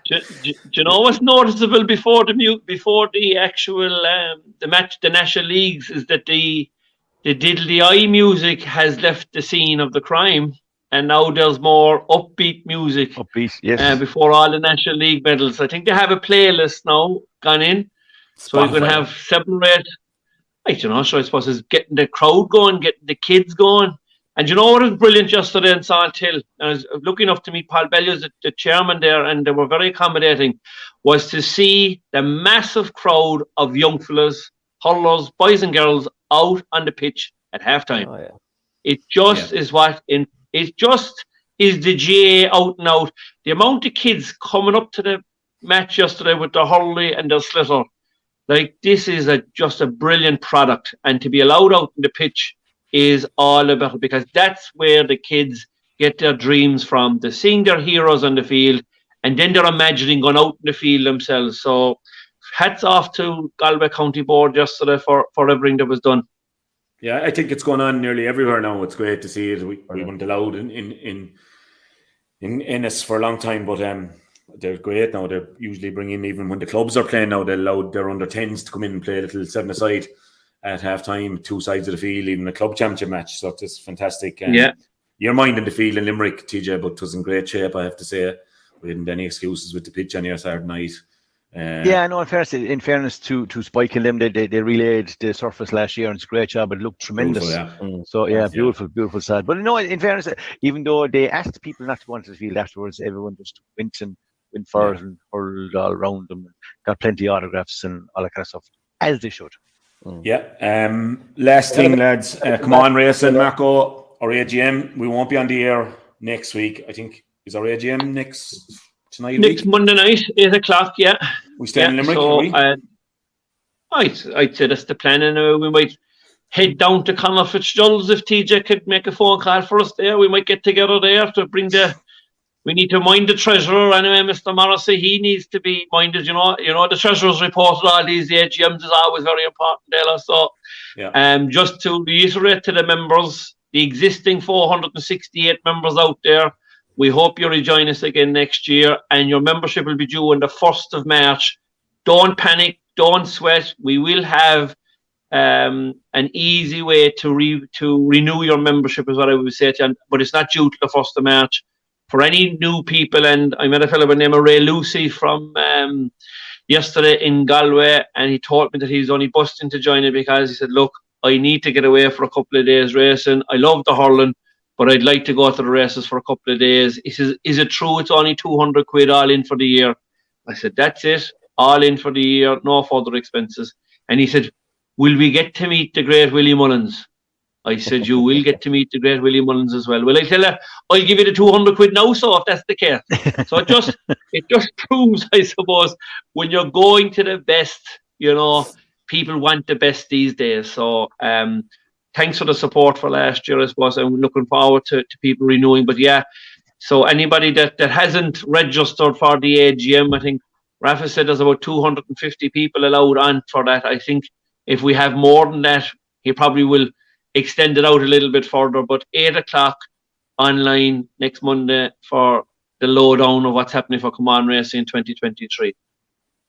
Do you know what's noticeable before the actual the National Leagues is that the diddly eye music has left the scene of the crime, and now there's more upbeat music. Upbeat, yes. Before all the National League medals, I think they have a playlist now gone in, so you can have 7 or 8. I don't know. So I suppose it's getting the crowd going, getting the kids going. And you know what was brilliant yesterday in Salt Hill? I was lucky enough to meet Paul Bellews, the chairman there, and they were very accommodating, was to see the massive crowd of young fellas, hurlers, boys and girls out on the pitch at halftime. Oh, yeah. It just is it just is the GA out and out. The amount of kids coming up to the match yesterday with their hurley and their sliotar, like this is just a brilliant product, and to be allowed out on the pitch is all about it, because that's where the kids get their dreams from. They're seeing their heroes on the field, and then they're imagining going out in the field themselves. So hats off to Galway County Board yesterday for everything that was done. Yeah, I think it's going on nearly everywhere now. It's great to see it. We weren't allowed in Ennis for a long time, but they're great now. They're usually bringing, even when the clubs are playing now, they're allowed their under-10s to come in and play a little 7-a-side at half-time, 2 sides of the field, even a club championship match. So it's fantastic. Yeah. You're minding the field in Limerick, TJ, but it was in great shape, I have to say. We didn't have any excuses with the pitch on here Saturday night. Yeah, no, in fairness to Spike and them, they relayed the surface last year, and it's a great job. It looked tremendous. So, yeah, beautiful side. But no, in fairness, even though they asked people not to go onto the field afterwards, everyone just went for it and hurled all around them. Got plenty of autographs and all that kind of stuff, as they should. Yeah. Last thing, lads. Come on, Racing, Marco, our AGM. We won't be on the air next week. I think, is our AGM tonight? Next Monday night, 8 o'clock, yeah. We stay in Limerick, so, we? I'd say that's the plan, and we might head down to Conor Fitzgerald's if TJ could make a phone call for us there. We might get together there to bring we need to mind the treasurer anyway, Mr. Morrissey. He needs to be minded, you know, the treasurer's report on all these AGMs is always very important, Dalo. So just to reiterate to the members, the existing 468 members out there, we hope you'll rejoin us again next year, and your membership will be due on the 1st of March. Don't panic, don't sweat. We will have an easy way to renew your membership, is what I would say to you, but it's not due to the 1st of March. For any new people, and I met a fellow by the name of Ray Lucy from yesterday in Galway, and he told me that he's only busting to join it because he said, look, I need to get away for a couple of days racing. I love the hurling, but I'd like to go to the races for a couple of days. He says, is it true it's only 200 quid all in for the year? I said, that's it, all in for the year, no further expenses. And he said, will we get to meet the great Willie Mullins? I said, you will get to meet the great Willie Mullins as well. Well, I tell her, I'll give you the 200 quid now, so if that's the case. So it just proves, I suppose, when you're going to the best, you know, people want the best these days. So thanks for the support for last year, I suppose. I'm looking forward to people renewing. But yeah, so anybody that hasn't registered for the AGM, I think Rafa said there's about 250 people allowed on for that. I think if we have more than that, he probably will extend it out a little bit further. But 8 o'clock online next Monday for the lowdown of what's happening for Come On Racing in 2023.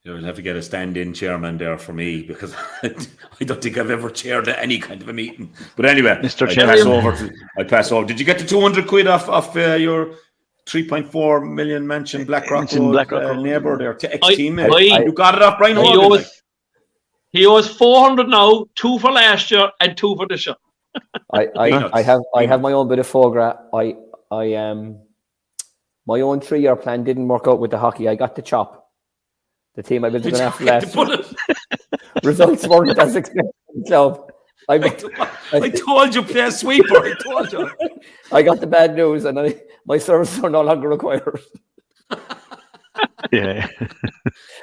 You'll have to get a stand-in chairman there for me, because I don't think I've ever chaired any kind of a meeting. But anyway, Mr. Chairman, I pass over. Did you get the 200 quid off your 3.4 million mentioned Blackrock Road neighbour there, ex-teammate? You got it off Brian Hogan. He owes 400 now, 2 for last year and 2 for this year. I have my own bit of foie gras. My own 3-year plan didn't work out with the hockey. I got the chop. The team I was going after last year. Results weren't as expected. So I told you play a sweeper. I told you. I got the bad news, and my services are no longer required. Yeah.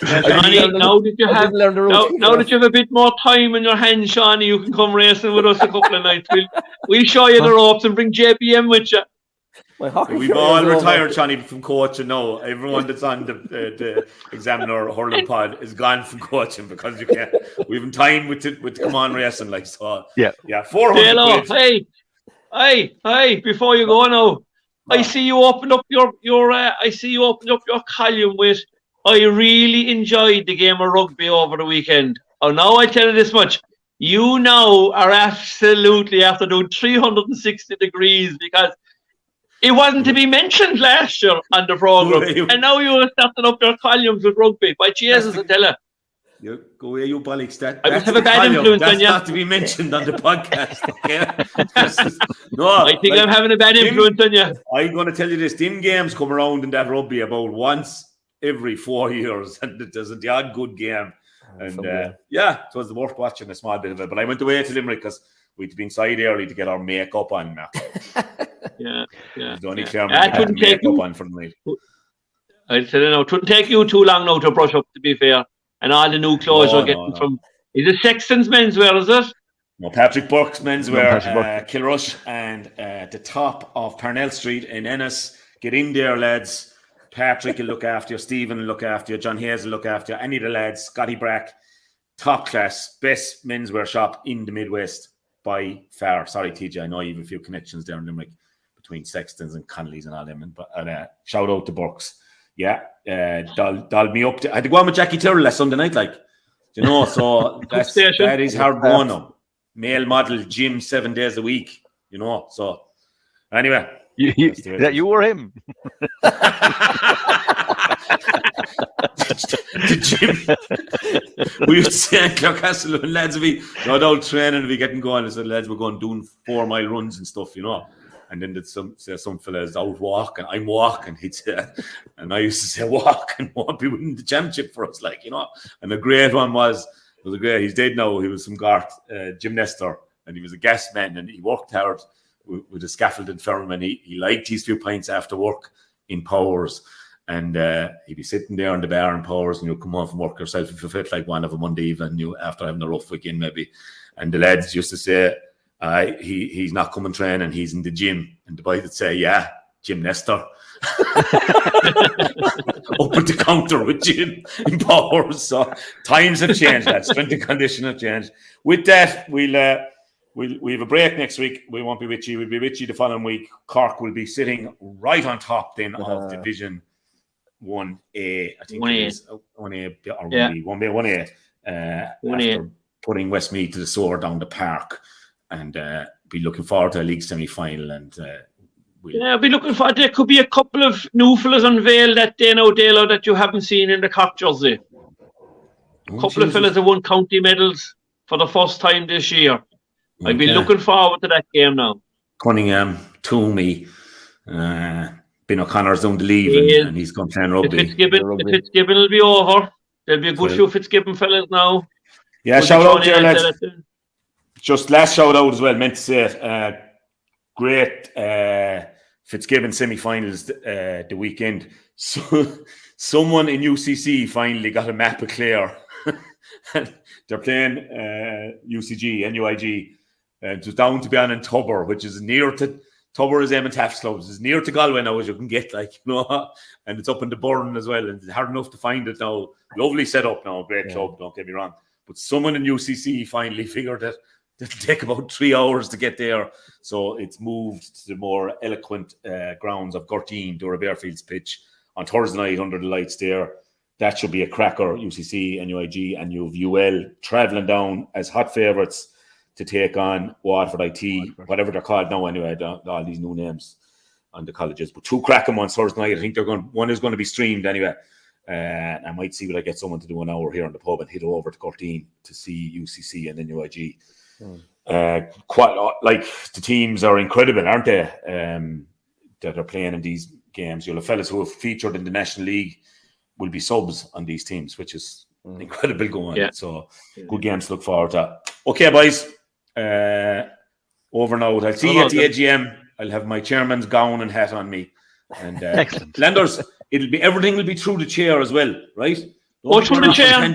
Shawnee, now that you have a bit more time in your hands, Shawnee, you can come racing with us a couple of nights. We'll show you the ropes and bring JPM with you. We've all retired, Shawnee, from coaching now. Everyone that's on the Examiner Hurling Pod is gone from coaching because you can't. We have time with come on racing, like so. Yeah. 400 Dalo, hey! Before you go now, I see you open up your column with. I really enjoyed the game of rugby over the weekend. Oh, now I tell you this much: you now are absolutely after doing 360 degrees because it wasn't to be mentioned last year on the program, and now you are starting up your columns with rugby. By Jesus, I tell you. You go away, you bollocks. I must have a bad influence on you. That's not to be mentioned on the podcast. Okay? I think I'm having a bad influence on you. I'm going to tell you this: them games come around in that rugby about once every 4 years, and there's a odd good game. And it was worth watching a small bit of it. But I went away to Limerick because we'd been inside early to get our makeup on. Yeah. The only couldn't take makeup on for the night. I said, it wouldn't take you too long now to brush up, to be fair. And all the new clothes you're getting from. Is it Sexton's menswear, is it? No, Patrick Burke's menswear, Kilrush, and the top of Parnell Street in Ennis. Get in there, lads. Patrick will look after you. Stephen will look after you. John Hayes will look after you. Any of the lads. Scotty Brack, top class, best menswear shop in the Midwest by far. Sorry, TJ, I know you have a few connections there in Limerick between Sextons and Connolly's and all them. But shout out to Burke's. Yeah, doll me up. I had to go on with Jackie Tyrrell last Sunday night, so that is hard going now. Male model, gym 7 days a week, so anyway. You were him. The gym. We used to say at Clarecastle, when lads would be all training and be getting going, so lads were going doing 4-mile runs and stuff, And then there's some fellas out walking. I'm walking. He'd say, and I used to say, walk and won't be winning the championship for us, And the great one was he's dead now. He was some Garth gymnaster, and he was a gas man, and he worked hard with a scaffolding firm, and he liked his few pints after work in Powers. And he'd be sitting there in the bar in Powers, and you'd come home from work yourself if you felt like one of a Monday evening, after having a rough weekend maybe. And the lads used to say, he's not coming training, he's in the gym. And the boys would say, yeah, gymnaster. Up at the counter with Jim in Powers. So times have changed, lads. Strength and condition have changed. With that, we'll have a break next week. We won't be with you. We'll be with you the following week. Cork will be sitting right on top then of Division 1A. I think 1A. It is 1A or 1B. 1A. After putting Westmeath to the sword down the park, and be looking forward to a league semi-final. And I'll be looking forward. There could be a couple of new fellas unveiled that day now, Dalo, that you haven't seen in the Cork jersey. A couple of fellas that won county medals for the first time this year. I'd be looking forward to that game now. Cunningham, Toomey, Ben O'Connor's down to leave, and he's going to play rugby. Fitzgibbon will be over. There'll be a good few Fitzgibbon fellas now. Yeah, shout out there, lads. Just last shout out as well, meant to say it. Great Fitzgibbon semi-finals the weekend. So someone in UCC finally got a map of Clare. They're playing UCG, NUIG. It was down to be on in Tubber, which is near to Tubber is Eamon Taft's club. It's near to Galway now as you can get, and it's up in the Burn as well. And it's hard enough to find it now. Lovely setup now, great club, don't get me wrong. But someone in UCC finally figured that it'll take about 3 hours to get there. So it's moved to the more eloquent grounds of Gortine, Dora Bearfield's pitch on Thursday night under the lights there. That should be a cracker, UCC, NUIG, and you have UL travelling down as hot favourites to take on Waterford IT, whatever they're called now anyway, all these new names on the colleges. But two cracking ones Thursday night. I think one is going to be streamed anyway. I might see what I get someone to do an hour here in the pub and head over to Corteen to see UCC and NUIG. Quite like the teams are incredible, aren't they? That are playing in these games. You'll have fellas who have featured in the National League will be subs on these teams, which is incredible going. Yeah. So good games to look forward to. Okay, boys. Over now. I'll see you at the AGM. I'll have my chairman's gown and hat on me. And excellent. Landers, everything will be through the chair as well, right? Through the chair.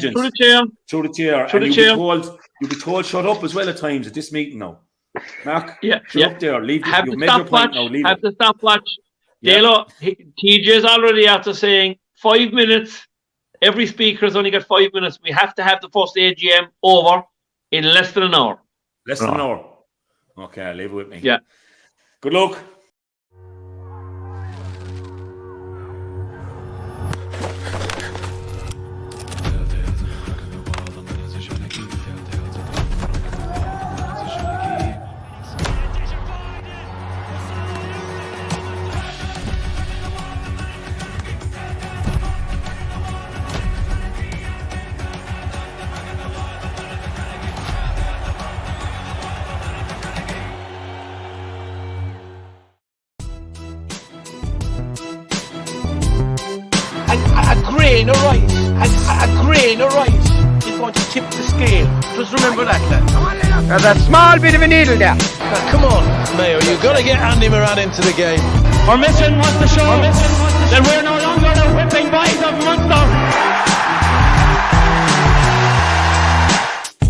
You'll be told shut up as well at times at this meeting now. Mark, up there. Leave have the stopwatch. Have the stopwatch. Dalo, TJ's already after saying 5 minutes. Every speaker's only got 5 minutes. We have to have the first AGM over in less than an hour. Less than an hour. Okay, leave it with me. Yeah. Good luck. A grain of rice is going to tip the scale. Just remember that, lad. There's a small bit of a needle there. Come on, Mayo, you've got to get Andy Moran into the game. Our mission was to show that we're no longer the whipping boys of Munster.